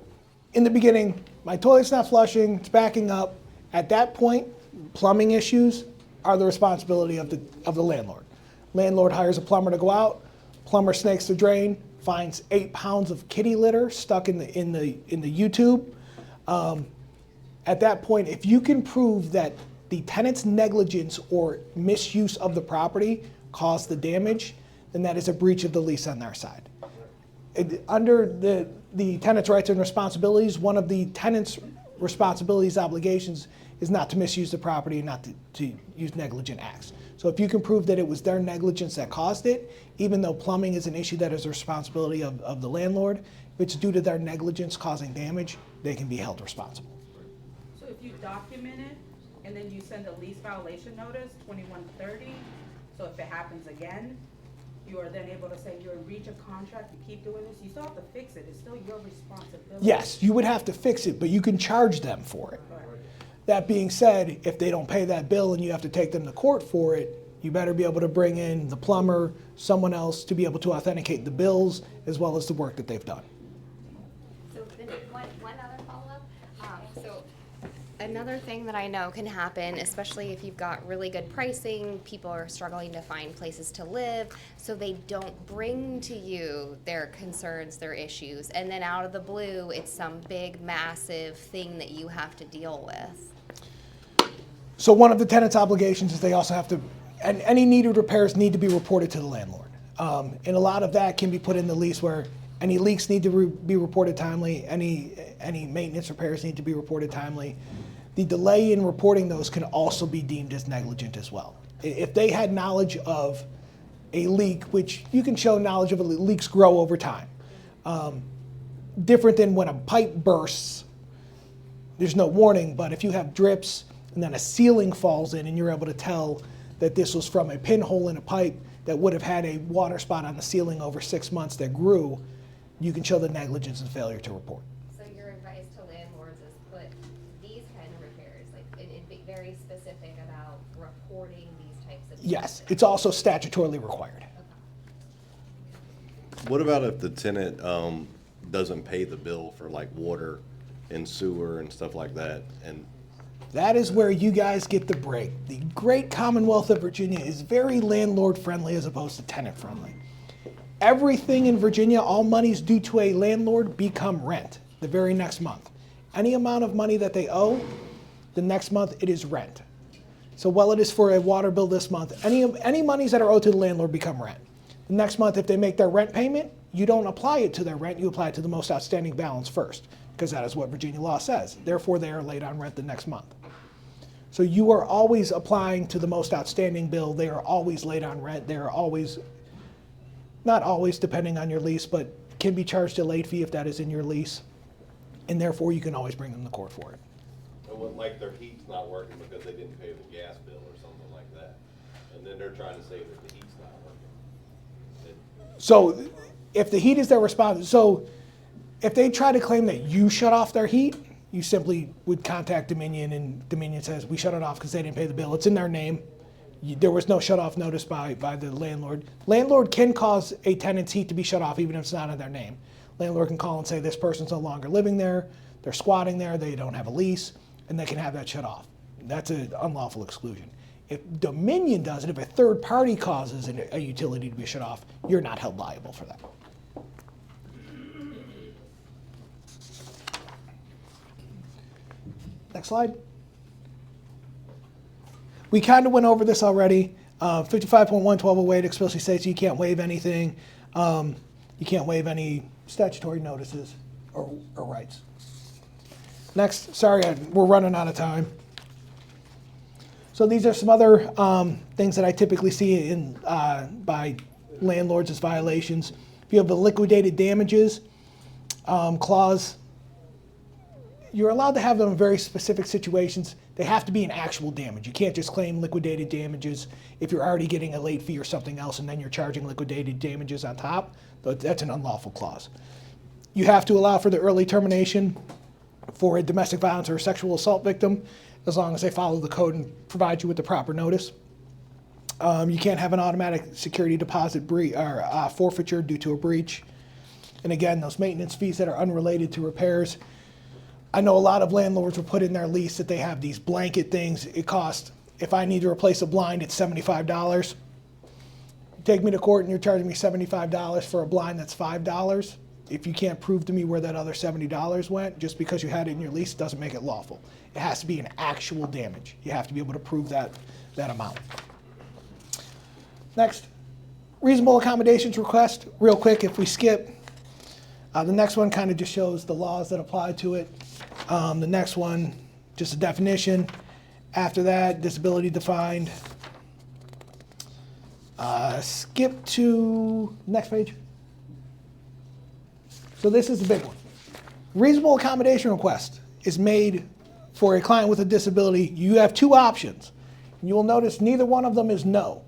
Speaker 2: in the beginning. My toilet's not flushing, it's backing up. At that point, plumbing issues are the responsibility of the landlord. Landlord hires a plumber to go out, plumber snakes the drain, finds 8 pounds of kitty litter stuck in the U-tube. At that point, if you can prove that the tenant's negligence or misuse of the property caused the damage, then that is a breach of the lease on their side. Under the tenant's rights and responsibilities, one of the tenant's responsibilities, obligations, is not to misuse the property and not to use negligent acts. So if you can prove that it was their negligence that caused it, even though plumbing is an issue that is a responsibility of the landlord, if it's due to their negligence causing damage, they can be held responsible.
Speaker 6: So if you document it, and then you send a lease violation notice, 2130, so if it happens again, you are then able to say you're in breach of contract, you keep doing this, you still have to fix it, it's still your responsibility.
Speaker 2: Yes, you would have to fix it, but you can charge them for it. That being said, if they don't pay that bill and you have to take them to court for it, you better be able to bring in the plumber, someone else to be able to authenticate the bills as well as the work that they've done.
Speaker 15: So then one other follow-up. Another thing that I know can happen, especially if you've got really good pricing, people are struggling to find places to live, so they don't bring to you their concerns, their issues, and then out of the blue, it's some big, massive thing that you have to deal with.
Speaker 2: So one of the tenant's obligations is they also have to, and any needed repairs need to be reported to the landlord. And a lot of that can be put in the lease where any leaks need to be reported timely, any maintenance repairs need to be reported timely. The delay in reporting those can also be deemed as negligent as well. If they had knowledge of a leak, which you can show knowledge of, leaks grow over time. Different than when a pipe bursts, there's no warning, but if you have drips and then a ceiling falls in and you're able to tell that this was from a pinhole in a pipe that would have had a water spot on the ceiling over 6 months that grew, you can show the negligence and failure to report.
Speaker 15: So your advice to landlords is put these kind of repairs, and be very specific about reporting these types of
Speaker 2: Yes, it's also statutorily required.
Speaker 16: What about if the tenant doesn't pay the bill for like water and sewer and stuff like that? And
Speaker 2: that is where you guys get the break. The great Commonwealth of Virginia is very landlord friendly as opposed to tenant friendly. everything in Virginia, all monies due to a landlord become rent the very next month. Any amount of money that they owe, the next month it is rent. So while it is for a water bill this month, any monies that are owed to the landlord become rent. The next month, if they make their rent payment, you don't apply it to their rent, you apply it to the most outstanding balance first, because that is what Virginia law says. Therefore, they are late on rent the next month. So you are always applying to the most outstanding bill. They are always late on rent. They are always, not always depending on your lease, but can be charged a late fee if that is in your lease. And therefore, you can always bring them to court for it.
Speaker 16: It wasn't like their heat's not working because they didn't pay the gas bill or something like that. And then they're trying to say that the heat's not working.
Speaker 2: So if the heat is their response, so if they try to claim that you shut off their heat, you simply would contact Dominion, and Dominion says, we shut it off because they didn't pay the bill. It's in their name. There was no shut off notice by the landlord. Landlord can cause a tenant's heat to be shut off even if it's not in their name. Landlord can call and say this person's no longer living there, they're squatting there, they don't have a lease, and they can have that shut off. That's an unlawful exclusion. If Dominion does it, if a third party causes a utility to be shut off, you're not held liable for that. Next slide. We kind of went over this already. 55.11208 explicitly states you can't waive anything. You can't waive any statutory notices or rights. Next, sorry, we're running out of time. So these are some other things that I typically see in by landlords as violations. If you have a liquidated damages clause, you're allowed to have them in very specific situations. They have to be an actual damage. You can't just claim liquidated damages if you're already getting a late fee or something else and then you're charging liquidated damages on top. That's an unlawful clause. You have to allow for the early termination for a domestic violence or sexual assault victim as long as they follow the code and provide you with the proper notice. You can't have an automatic security deposit forfeiture due to a breach. And again, those maintenance fees that are unrelated to repairs. I know a lot of landlords will put in their lease that they have these blanket things. It costs, if I need to replace a blind, it's $75. You take me to court and you're charging me $75 for a blind that's $5. If you can't prove to me where that other $70 went, just because you had it in your lease doesn't make it lawful. It has to be an actual damage. You have to be able to prove that amount. Next, reasonable accommodations request. Real quick, if we skip, the next one kind of just shows the laws that apply to it. The next one, just a definition. After that, disability defined. Skip to next page. So this is the big one. Reasonable accommodation request is made for a client with a disability. You have two options. You will notice neither one of them is no.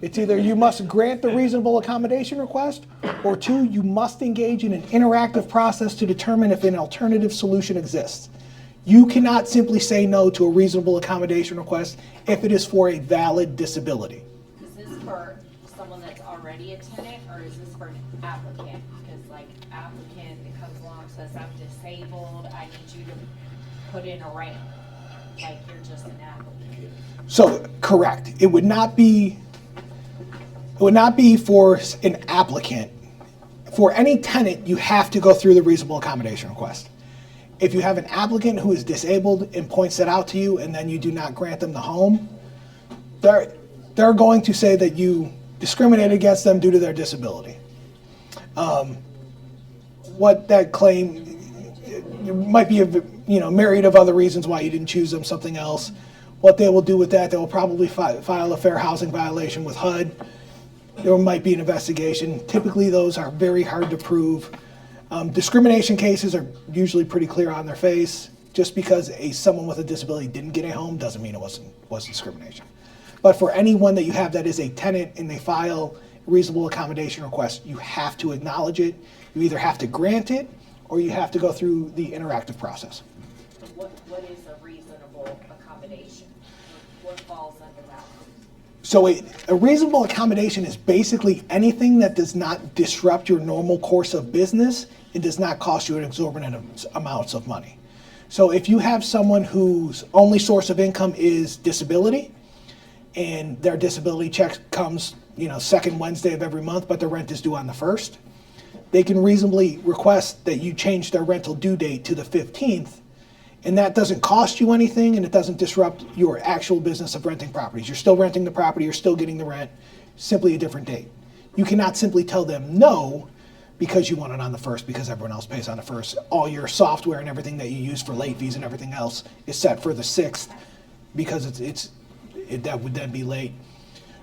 Speaker 2: It's either you must grant the reasonable accommodation request, or two, you must engage in an interactive process to determine if an alternative solution exists. You cannot simply say no to a reasonable accommodation request if it is for a valid disability.
Speaker 4: Is this for someone that's already a tenant, or is this for an applicant? Because like applicant, it comes along and says, I'm disabled, I need you to put in a ramp. Like you're just an applicant.
Speaker 2: So, correct. It would not be for an applicant. For any tenant, you have to go through the reasonable accommodation request. If you have an applicant who is disabled and points that out to you and then you do not grant them the home, they're going to say that you discriminated against them due to their disability. What that claim, it might be a myriad of other reasons why you didn't choose them, something else. What they will do with that, they will probably file a fair housing violation with HUD. There might be an investigation. Typically, those are very hard to prove. Discrimination cases are usually pretty clear on their face. Just because someone with a disability didn't get a home doesn't mean it was discrimination. But for anyone that you have that is a tenant and they file a reasonable accommodation request, you have to acknowledge it. You either have to grant it or you have to go through the interactive process.
Speaker 4: What is a reasonable accommodation? What falls under that?
Speaker 2: So a reasonable accommodation is basically anything that does not disrupt your normal course of business and does not cost you an exorbitant amounts of money. So if you have someone whose only source of income is disability and their disability check comes second Wednesday of every month, but their rent is due on the 1st, they can reasonably request that you change their rental due date to the 15th, and that doesn't cost you anything, and it doesn't disrupt your actual business of renting properties. You're still renting the property, you're still getting the rent, simply a different date. You cannot simply tell them no because you want it on the 1st, because everyone else pays on the 1st. All your software and everything that you use for late fees and everything else is set for the 6th, because that would then be late.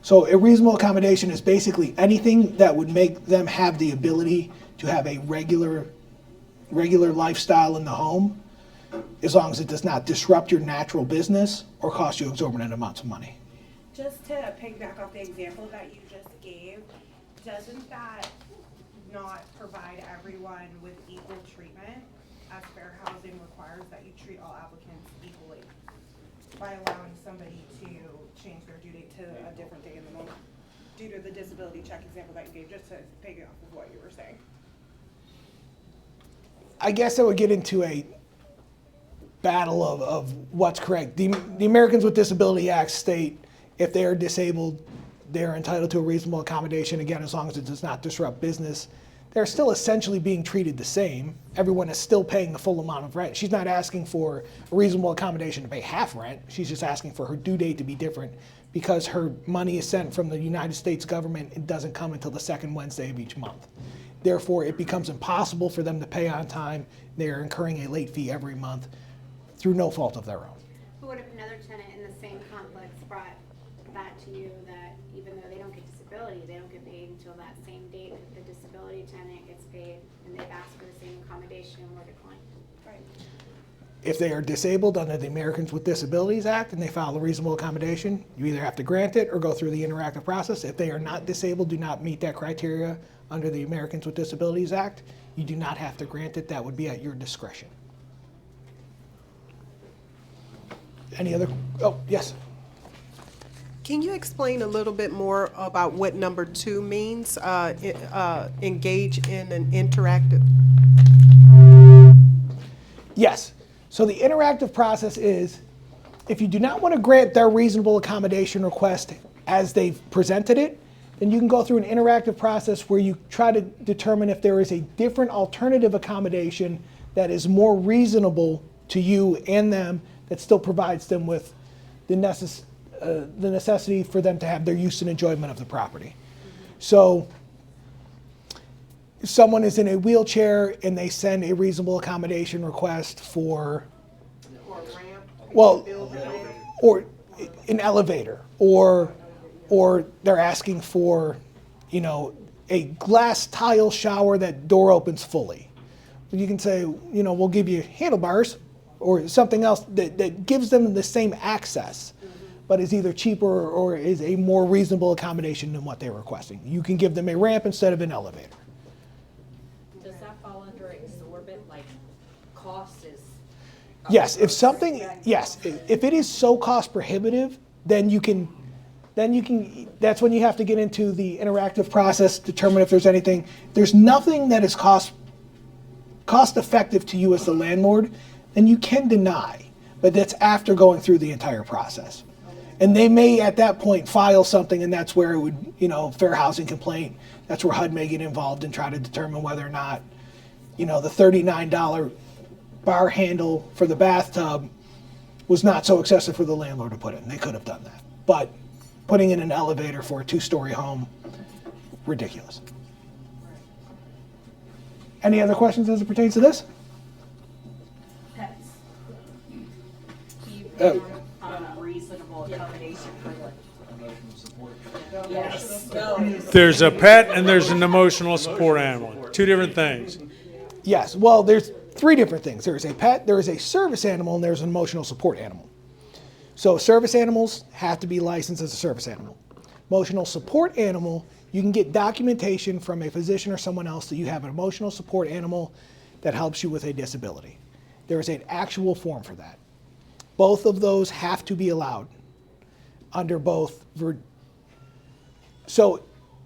Speaker 2: So a reasonable accommodation is basically anything that would make them have the ability to have a regular lifestyle in the home, as long as it does not disrupt your natural business or cost you exorbitant amounts of money.
Speaker 17: Just to piggyback off the example that you just gave, doesn't that not provide everyone with equal treatment, as fair housing requires that you treat all applicants equally by allowing somebody to change their due date to a different day in the month due to the disability check example that you gave, just to piggyback off of what you were saying?
Speaker 2: I guess I would get into a battle of what's correct. The Americans with Disability Act state if they are disabled, they're entitled to a reasonable accommodation, again, as long as it does not disrupt business. They're still essentially being treated the same. Everyone is still paying the full amount of rent. She's not asking for a reasonable accommodation to pay half rent. She's just asking for her due date to be different because her money is sent from the United States government. It doesn't come until the second Wednesday of each month. Therefore, it becomes impossible for them to pay on time. They're incurring a late fee every month through no fault of their own.
Speaker 14: But what if another tenant in the same complex brought that to you, that even though they don't get disability, they don't get paid until that same date that the disability tenant gets paid, and they've asked for the same accommodation and were declined? Right.
Speaker 2: If they are disabled under the Americans with Disabilities Act and they file a reasonable accommodation, you either have to grant it or go through the interactive process. If they are not disabled, do not meet that criteria under the Americans with Disabilities Act, you do not have to grant it. That would be at your discretion. Any other? Oh, yes.
Speaker 18: Can you explain a little bit more about what number 2 means, engage in an interactive?
Speaker 2: Yes. So the interactive process is, if you do not want to grant their reasonable accommodation request as they've presented it, then you can go through an interactive process where you try to determine if there is a different alternative accommodation that is more reasonable to you and them, that still provides them with the necessity for them to have their use and enjoyment of the property. So if someone is in a wheelchair and they send a reasonable accommodation request for, well, or an elevator, or they're asking for, a glass tile shower that door opens fully. You can say, we'll give you handlebars or something else that gives them the same access, but is either cheaper or is a more reasonable accommodation than what they're requesting. You can give them a ramp instead of an elevator.
Speaker 4: Does that fall under exorbitant, like cost is?
Speaker 2: Yes, if it is so cost prohibitive, then you can, that's when you have to get into the interactive process, determine if there's anything. There's nothing that is cost effective to you as the landlord, then you can deny, but that's after going through the entire process. And they may at that point file something, and that's where it would, fair housing complaint, that's where HUD may get involved and try to determine whether or not, the $39 bar handle for the bathtub was not so excessive for the landlord to put in. They could have done that. But putting in an elevator for a 2-story home, ridiculous. Any other questions as it pertains to this?
Speaker 4: Pets. Reasonable accommodation for the. Yes.
Speaker 1: There's a pet and there's an emotional support animal. Two different things.
Speaker 2: Yes, well, there's 3 different things. There is a pet, there is a service animal, and there's an emotional support animal. So service animals have to be licensed as a service animal. Emotional support animal, you can get documentation from a physician or someone else that you have an emotional support animal that helps you with a disability. There is an actual form for that. Both of those have to be allowed under both. So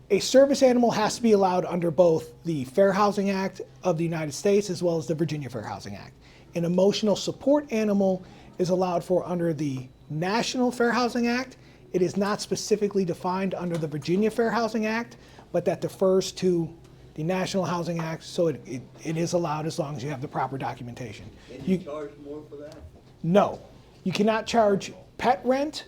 Speaker 2: a service animal has to be allowed under both the Fair Housing Act of the United States as well as the Virginia Fair Housing Act. An emotional support animal is allowed for under the National Fair Housing Act it is not specifically defined under the Virginia Fair Housing Act, but that defers to the National Housing Act, so it is allowed as long as you have the proper documentation.
Speaker 19: Can you charge more for that?
Speaker 2: No, you cannot charge pet rent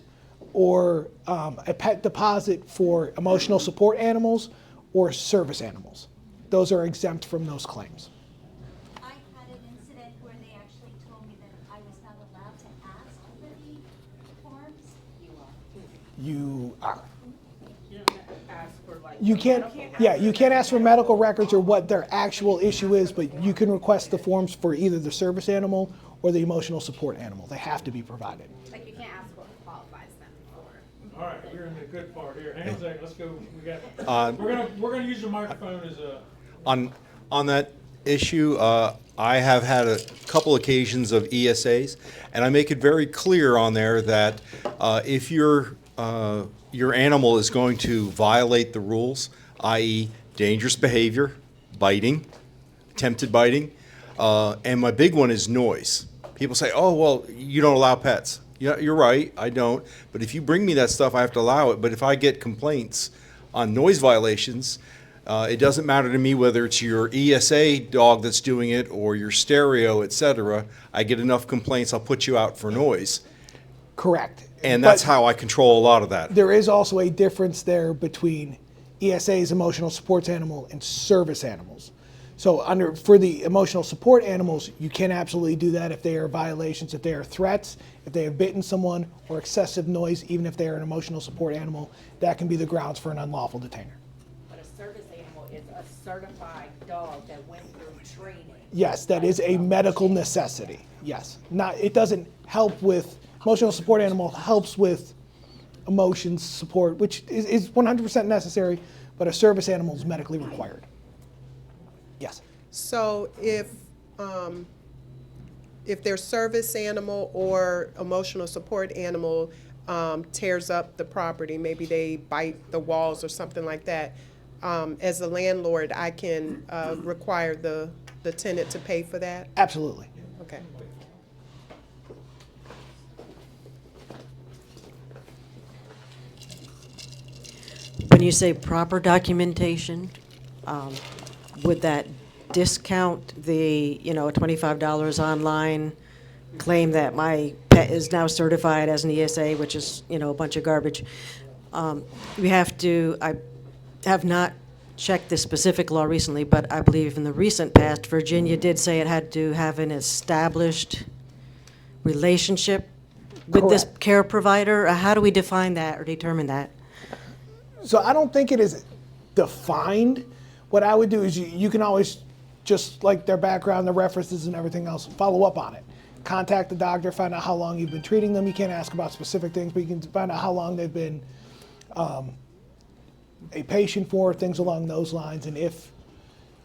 Speaker 2: or a pet deposit for emotional support animals or service animals. Those are exempt from those claims.
Speaker 20: I had an incident where they actually told me that I was not allowed to ask for the forms.
Speaker 2: You are.
Speaker 6: You don't ask for like.
Speaker 2: You can't, yeah, you can't ask for medical records or what their actual issue is, but you can request the forms for either the service animal or the emotional support animal. They have to be provided.
Speaker 14: Like you can't ask what qualifies them for.
Speaker 1: All right, we're in the good part here. Hang on a second, let's go. We got, we're gonna use your microphone as a.
Speaker 9: On that issue, I have had a couple occasions of ESAs, and I make it very clear on there that if your animal is going to violate the rules, i.e. dangerous behavior, biting, attempted biting, and my big one is noise. People say, oh, well, you don't allow pets. Yeah, you're right, I don't. But if you bring me that stuff, I have to allow it. But if I get complaints on noise violations, it doesn't matter to me whether it's your ESA dog that's doing it or your stereo, et cetera. I get enough complaints, I'll put you out for noise.
Speaker 2: Correct.
Speaker 9: And that's
Speaker 2: But
Speaker 9: how I control a lot of that.
Speaker 2: there is also a difference there between ESA's emotional supports animal and service animals. So for the emotional support animals, you can absolutely do that if they are violations, if they are threats, if they have bitten someone, or excessive noise, even if they are an emotional support animal, that can be the grounds for an unlawful detainer.
Speaker 4: But a service animal is a certified dog that went through training.
Speaker 2: Yes, that is a medical necessity. Yes. It doesn't help with, emotional support animal helps with emotions support, which is 100% necessary, but a service animal is medically required. Yes.
Speaker 18: So if their service animal or emotional support animal tears up the property, maybe they bite the walls or something like that, as a landlord, I can require the tenant to pay for that?
Speaker 2: Absolutely.
Speaker 18: Okay.
Speaker 8: When you say proper documentation, would that discount the, $25 online claim that my pet is now certified as an ESA, which is, a bunch of garbage? I have not checked this specific law recently, but I believe in the recent past, Virginia did say it had to have an established relationship with this
Speaker 2: Correct.
Speaker 8: care provider. How do we define that or determine that?
Speaker 2: So I don't think it is defined. What I would do is you can always, just like their background, their references and everything else, follow up on it. Contact the doctor, find out how long you've been treating them. You can't ask about specific things, but you can find out how long they've been a patient for, things along those lines. And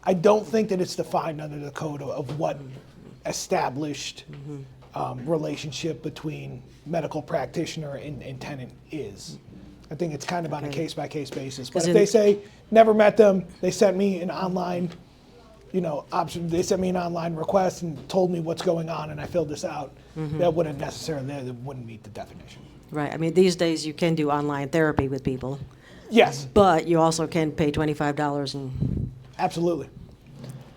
Speaker 2: I don't think that it's defined under the code of what established relationship between medical practitioner and tenant is. I think it's kind of on a case-by-case basis. But if they say, never met them, they sent me an online, they sent me an online request and told me what's going on and I filled this out, that wouldn't meet the definition.
Speaker 8: Right. I mean, these days you can do online therapy with people.
Speaker 2: Yes.
Speaker 8: But you also can pay $25 and.
Speaker 2: Absolutely.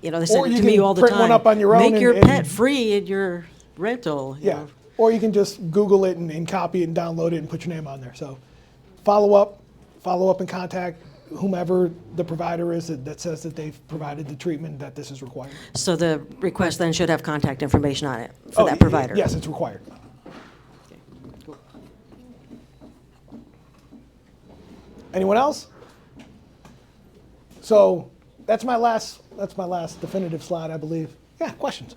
Speaker 8: They
Speaker 2: Or
Speaker 8: send it
Speaker 2: you
Speaker 8: to me
Speaker 2: can
Speaker 8: all the
Speaker 2: print
Speaker 8: time.
Speaker 2: one up on your own
Speaker 8: Make your
Speaker 2: and-
Speaker 8: pet free in your rental. you
Speaker 2: Yeah.
Speaker 8: know.
Speaker 2: Or you can just Google it and copy it and download it and put your name on there. So follow up and contact whomever the provider is that says that they've provided the treatment, that this is required.
Speaker 8: So the request then should have contact information on it for that provider?
Speaker 2: Yes, it's required. Anyone else? So that's my last definitive slide, I believe. Yeah, questions.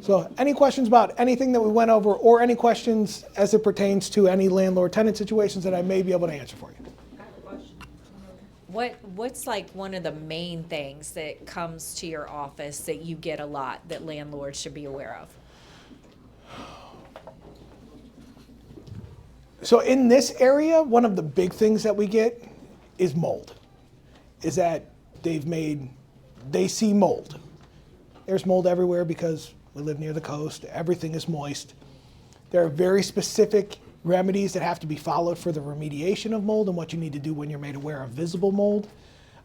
Speaker 2: So any questions about anything that we went over or any questions as it pertains to any landlord-tenant situations that I may be able to answer for you?
Speaker 4: What's like one of the main things that comes to your office that you get a lot that landlords should be aware of?
Speaker 2: So in this area, one of the big things that we get is mold. Is that they see mold. There's mold everywhere because we live near the coast. Everything is moist. There are very specific remedies that have to be followed for the remediation of mold and what you need to do when you're made aware of visible mold.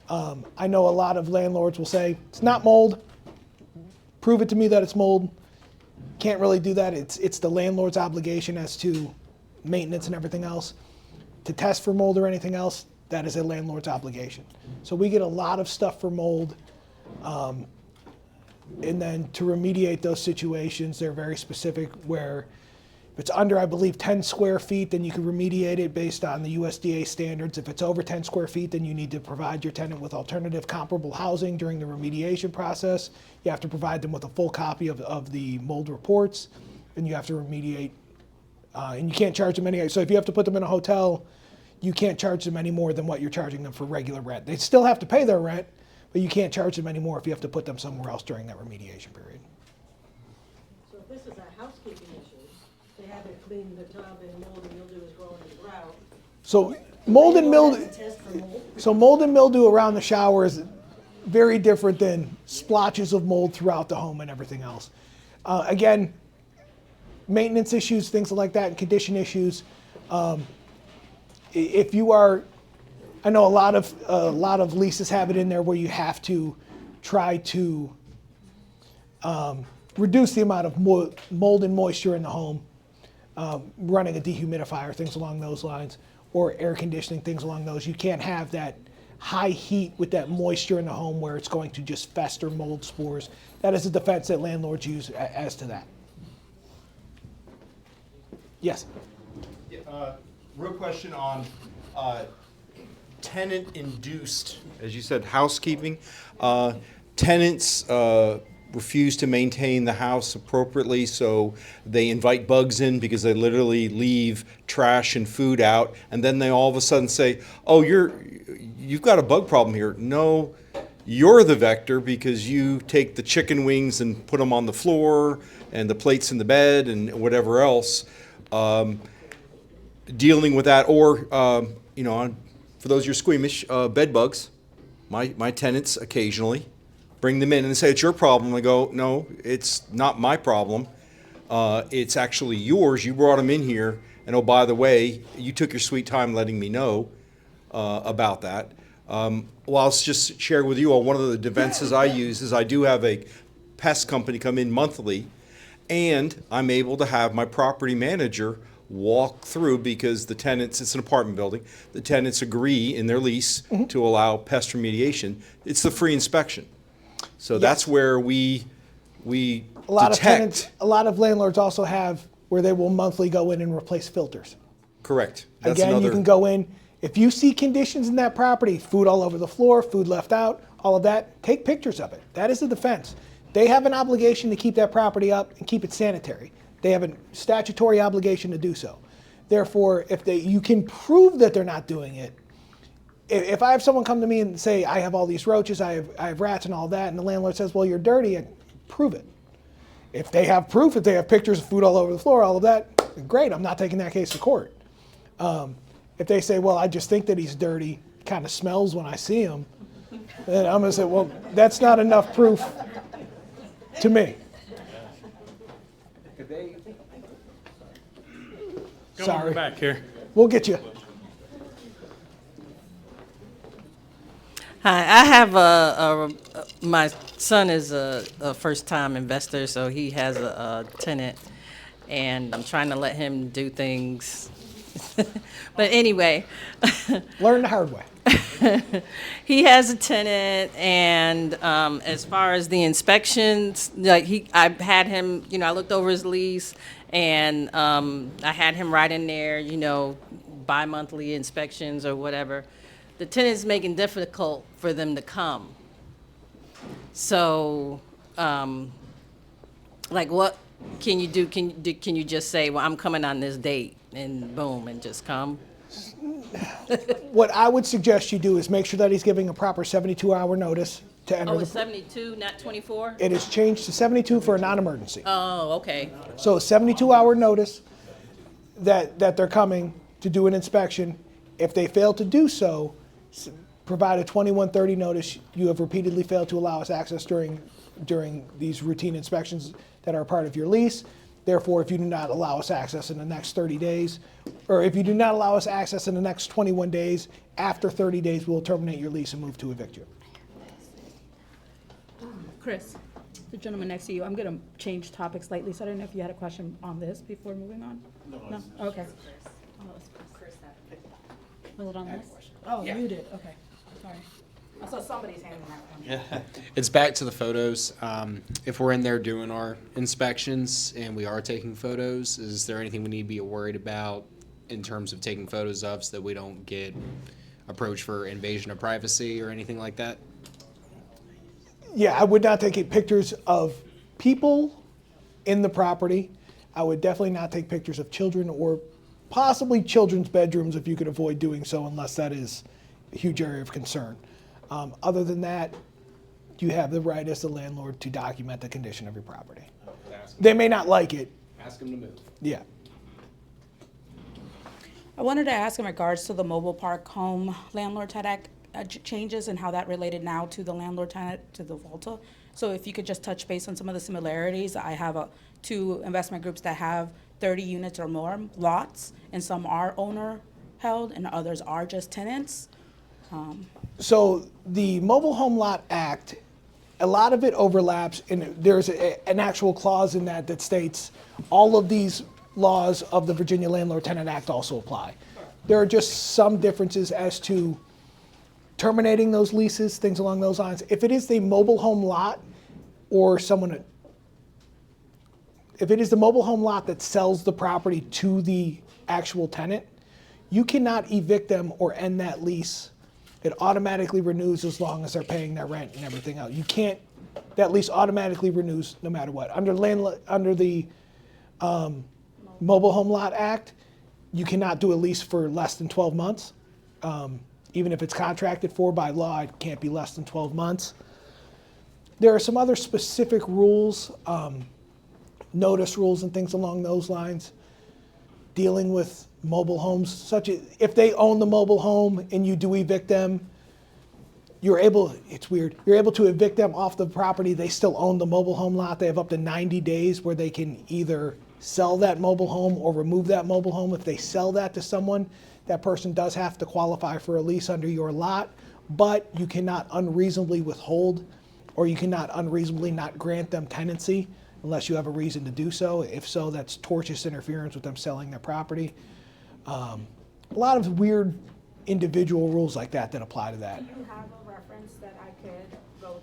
Speaker 2: I know a lot of landlords will say, it's not mold, prove it to me that it's mold. Can't really do that. It's the landlord's obligation as to maintenance and everything else. To test for mold or anything else, that is a landlord's obligation. So we get a lot of stuff for mold. And then to remediate those situations, they're very specific where if it's under, I believe, 10 square feet, then you can remediate it based on the USDA standards. If it's over 10 square feet, then you need to provide your tenant with alternative comparable housing during the remediation process. You have to provide them with a full copy of the mold reports, and you have to remediate. And you can't charge them any, so if you have to put them in a hotel, you can't charge them any more than what you're charging them for regular rent. They still have to pay their rent, but you can't charge them any more if you have to put them somewhere else during that remediation period.
Speaker 12: So if this is a housekeeping issue, they haven't cleaned the tub and mold and mildew is growing throughout.
Speaker 2: So mold and mildew,
Speaker 12: Test for mold.
Speaker 2: so mold and mildew around the shower is very different than splotches of mold throughout the home and everything else. Again, maintenance issues, things like that, and condition issues. If you are, I know a lot of leases have it in there where you have to try to reduce the amount of mold and moisture in the home, running a dehumidifier, things along those lines, or air conditioning, things along those. You can't have that high heat with that moisture in the home where it's going to just fester mold spores. That is a defense that landlords use as to that. Yes?
Speaker 9: Real question on tenant-induced, as you said, housekeeping. Tenants refuse to maintain the house appropriately, so they invite bugs in because they literally leave trash and food out, and then they all of a sudden say, oh, you've got a bug problem here. No, you're the vector because you take the chicken wings and put them on the floor and the plates in the bed and whatever else. Dealing with that, or for those who are squeamish, bed bugs. My tenants occasionally bring them in and say it's your problem. I go, no, it's not my problem. It's actually yours. You brought them in here, and oh, by the way, you took your sweet time letting me know about that. Well, I'll just share with you all one of the defenses I use is I do have a pest company come in monthly, and I'm able to have my property manager walk through because the tenants, it's an apartment building, the tenants agree in their lease to allow pest remediation. It's the free inspection. So that's where we
Speaker 2: a lot
Speaker 9: detect.
Speaker 2: of tenants, a lot of landlords also have where they will monthly go in and replace filters.
Speaker 9: Correct. That's
Speaker 2: Again,
Speaker 9: another,
Speaker 2: you can go in, if you see conditions in that property, food all over the floor, food left out, all of that, take pictures of it. That is the defense. They have an obligation to keep that property up and keep it sanitary. They have a statutory obligation to do so. Therefore, if you can prove that they're not doing it, if I have someone come to me and say, I have all these roaches, I have rats and all that, and the landlord says, well, you're dirty, prove it. If they have proof, if they have pictures of food all over the floor, all of that, great, I'm not taking that case to court. If they say, well, I just think that he's dirty, kind of smells when I see him, then I'm going to say, well, that's not enough proof to me.
Speaker 1: Come on back here.
Speaker 2: We'll get you.
Speaker 21: Hi, I have my son is a first-time investor, so he has a tenant, and I'm trying to let him do things. But anyway.
Speaker 2: Learn the hard way.
Speaker 21: He has a tenant, and as far as the inspections, I had him, I looked over his lease, and I had him write in there, bi-monthly inspections or whatever. The tenant's making it difficult for them to come. So, what can you do? Can you just say, well, I'm coming on this date, and boom, and just come?
Speaker 2: What I would suggest you do is make sure that he's giving a proper 72-hour notice to enter.
Speaker 21: Oh, it's 72, not 24?
Speaker 2: It is changed to 72 for a non-emergency.
Speaker 21: Oh, okay.
Speaker 2: So a 72-hour notice that they're coming to do an inspection. If they fail to do so, provide a 2130 notice. You have repeatedly failed to allow us access during these routine inspections that are part of your lease. Therefore, if you do not allow us access in the next 30 days, or if you do not allow us access in the next 21 days, after 30 days, we'll terminate your lease and move to evict you.
Speaker 6: Chris, the gentleman next to you, I'm gonna change topics slightly, so I don't know if you had a question on this before moving on? No? Okay. Oh, it's Chris. Was it on this? Oh, you did, okay, sorry. I saw somebody's hand in that one.
Speaker 3: Yeah. It's back to the photos. If we're in there doing our inspections and we are taking photos, is there anything we need to be worried about in terms of taking photos of so that we don't get approached for invasion of privacy or anything like that?
Speaker 2: Yeah, I would not take pictures of people in the property. I would definitely not take pictures of children or possibly children's bedrooms if you could avoid doing so, unless that is a huge area of concern. Other than that, you have the right as the landlord to document the condition of your property. They may not like it.
Speaker 3: Ask them to move.
Speaker 2: Yeah.
Speaker 6: I wanted to ask in regards to the mobile park home landlord tenant changes and how that related now to the landlord tenant to the Volta. So if you could just touch base on some of the similarities. I have two investment groups that have 30 units or more lots, and some are owner held and others are just tenants.
Speaker 2: So the Mobile Home Lot Act, a lot of it overlaps, and there's an actual clause in that states all of these laws of the Virginia Landlord Tenant Act also apply. There are just some differences as to terminating those leases, things along those lines. If it is the mobile home lot or someone, if it is the mobile home lot that sells the property to the actual tenant, you cannot evict them or end that lease. It automatically renews as long as they're paying their rent and everything else. You can't, that lease automatically renews no matter what. Under the Mobile Home Lot Act, you cannot do a lease for less than 12 months. Even if it's contracted for by law, it can't be less than 12 months. There are some other specific rules, notice rules and things along those lines, dealing with mobile homes, such as if they own the mobile home and you do evict them, you're able to evict them off the property. They still own the mobile home lot. They have up to 90 days where they can either sell that mobile home or remove that mobile home. If they sell that to someone, that person does have to qualify for a lease under your lot, but you cannot unreasonably withhold, or you cannot unreasonably not grant them tenancy unless you have a reason to do so. If so, that's tortious interference with them selling their property. A lot of weird individual rules like that apply to that.
Speaker 6: Do you have a reference that I could go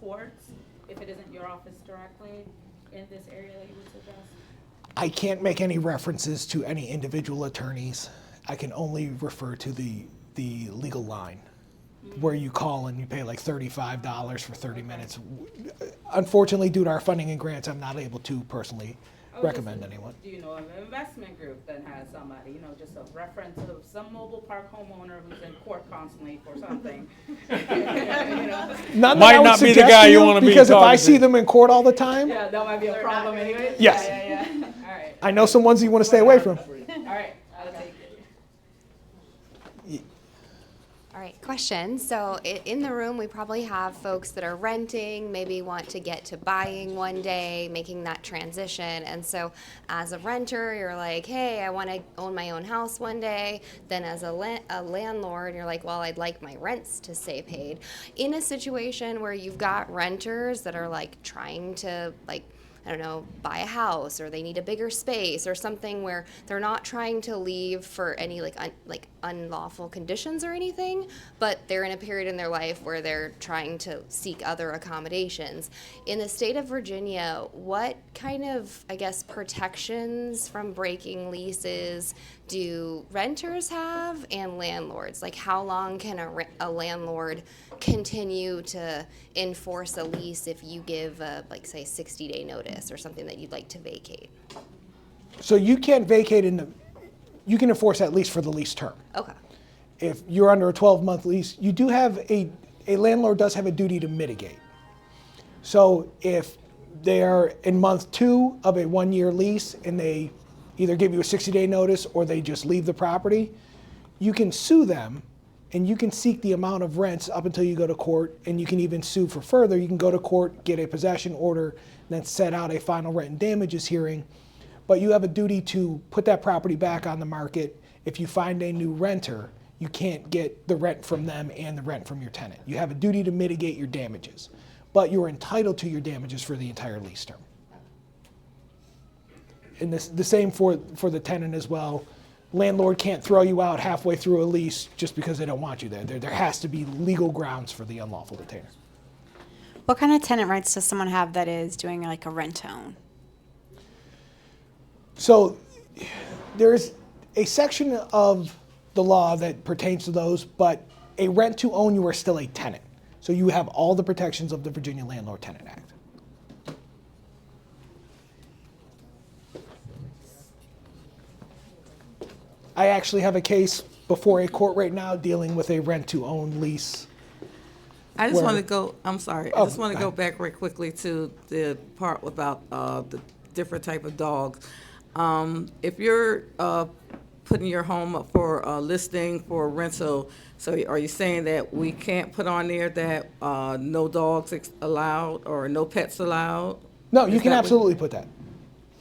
Speaker 6: towards if it isn't your office directly in this area that you would suggest?
Speaker 2: I can't make any references to any individual attorneys. I can only refer to the legal line where you call and you pay like $35 for 30 minutes. Unfortunately, due to our funding and grants, I'm not able to personally recommend anyone.
Speaker 6: Do you know of an investment group that has somebody, just a reference of some mobile park homeowner who's in court constantly for something?
Speaker 2: None
Speaker 1: Might not be the guy you want to be
Speaker 2: because if I
Speaker 1: talking
Speaker 2: see
Speaker 1: to.
Speaker 2: them in court all the time,
Speaker 6: Yeah, that might be a problem anyway?
Speaker 2: Yes.
Speaker 6: Yeah. All right.
Speaker 2: I know some ones you want to stay away from.
Speaker 6: All right, I'll take it.
Speaker 15: All right, question. So in the room, we probably have folks that are renting, maybe want to get to buying one day, making that transition. And so as a renter, you're like, hey, I want to own my own house one day. Then as a landlord, you're like, well, I'd like my rents to stay paid. In a situation where you've got renters that are like trying to I don't know, buy a house, or they need a bigger space or something where they're not trying to leave for any unlawful conditions or anything, but they're in a period in their life where they're trying to seek other accommodations. In the state of Virginia, what kind of, protections from breaking leases do renters have and landlords? Like, how long can a landlord continue to enforce a lease if you give say 60-day notice or something that you'd like to vacate?
Speaker 2: So you can't vacate you can enforce that lease for the lease term.
Speaker 15: Okay.
Speaker 2: If you're under a 12-month lease, you do have a landlord does have a duty to mitigate. So if they are in month 2 of a 1-year lease and they either give you a 60-day notice or they just leave the property, you can sue them and you can seek the amount of rents up until you go to court, and you can even sue for further. You can go to court, get a possession order, then set out a final rent and damages hearing. but you have a duty to put that property back on the market. If you find a new renter, you can't get the rent from them and the rent from your tenant. You have a duty to mitigate your damages, but you're entitled to your damages for the entire lease term. And the same for the tenant as well. Landlord can't throw you out halfway through a lease just because they don't want you there. There has to be legal grounds for the unlawful detainer.
Speaker 5: What kind of tenant rights does someone have that is doing like a rent to own?
Speaker 2: So there's a section of the law that pertains to those, but a rent to own, you are still a tenant. So you have all the protections of the Virginia Landlord Tenant Act. I actually have a case before a court right now dealing with a rent to own lease.
Speaker 22: I just
Speaker 2: where-
Speaker 22: want to go, I'm sorry, I
Speaker 2: Oh,
Speaker 22: just want to
Speaker 2: go
Speaker 22: go back very quickly to the part about the different type of dogs. If you're putting your home up for a listing for rental, so are you saying that we can't put on there that no dogs allowed or no pets allowed?
Speaker 2: No, you
Speaker 22: Is
Speaker 2: can
Speaker 22: that what-
Speaker 2: absolutely put that.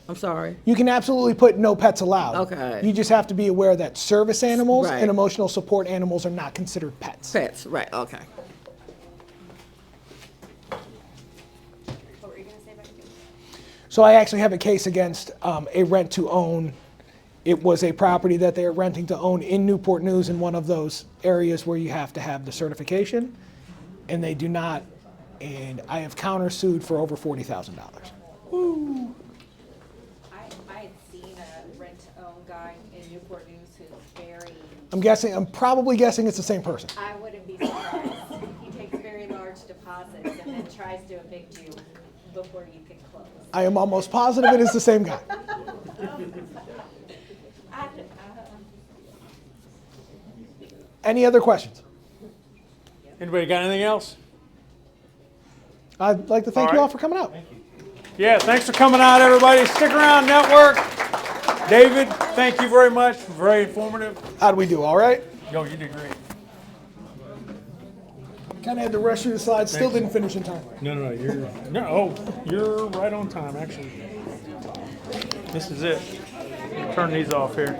Speaker 22: I'm sorry?
Speaker 2: You can absolutely put no pets allowed.
Speaker 22: Okay.
Speaker 2: You just have to be aware that service animals
Speaker 22: Right.
Speaker 2: and emotional support animals are not considered pets.
Speaker 22: Pets, right, okay.
Speaker 14: What were you gonna say about it?
Speaker 2: So I actually have a case against a rent to own. It was a property that they are renting to own in Newport News, in one of those areas where you have to have the certification, and they do not. And I have countersued for over $40,000.
Speaker 4: I had seen a rent-to-own guy in Newport News who's very,
Speaker 2: I'm probably guessing it's the same person.
Speaker 4: I wouldn't be surprised. He takes very large deposits and then tries to evict you before you can close.
Speaker 2: I am almost positive it is the same guy. Any other questions?
Speaker 1: Anybody got anything else?
Speaker 2: I'd like to thank
Speaker 1: All
Speaker 2: you all
Speaker 1: right.
Speaker 2: for coming out.
Speaker 1: Yeah, thanks for coming out, everybody. Stick around, network. David, thank you very much. Very informative.
Speaker 2: How'd we do? All right?
Speaker 1: Yo, you did great.
Speaker 2: Kind of had to rush through the slides. Still didn't finish in time.
Speaker 1: No, you're right on time, actually. This is it. Turn these off here.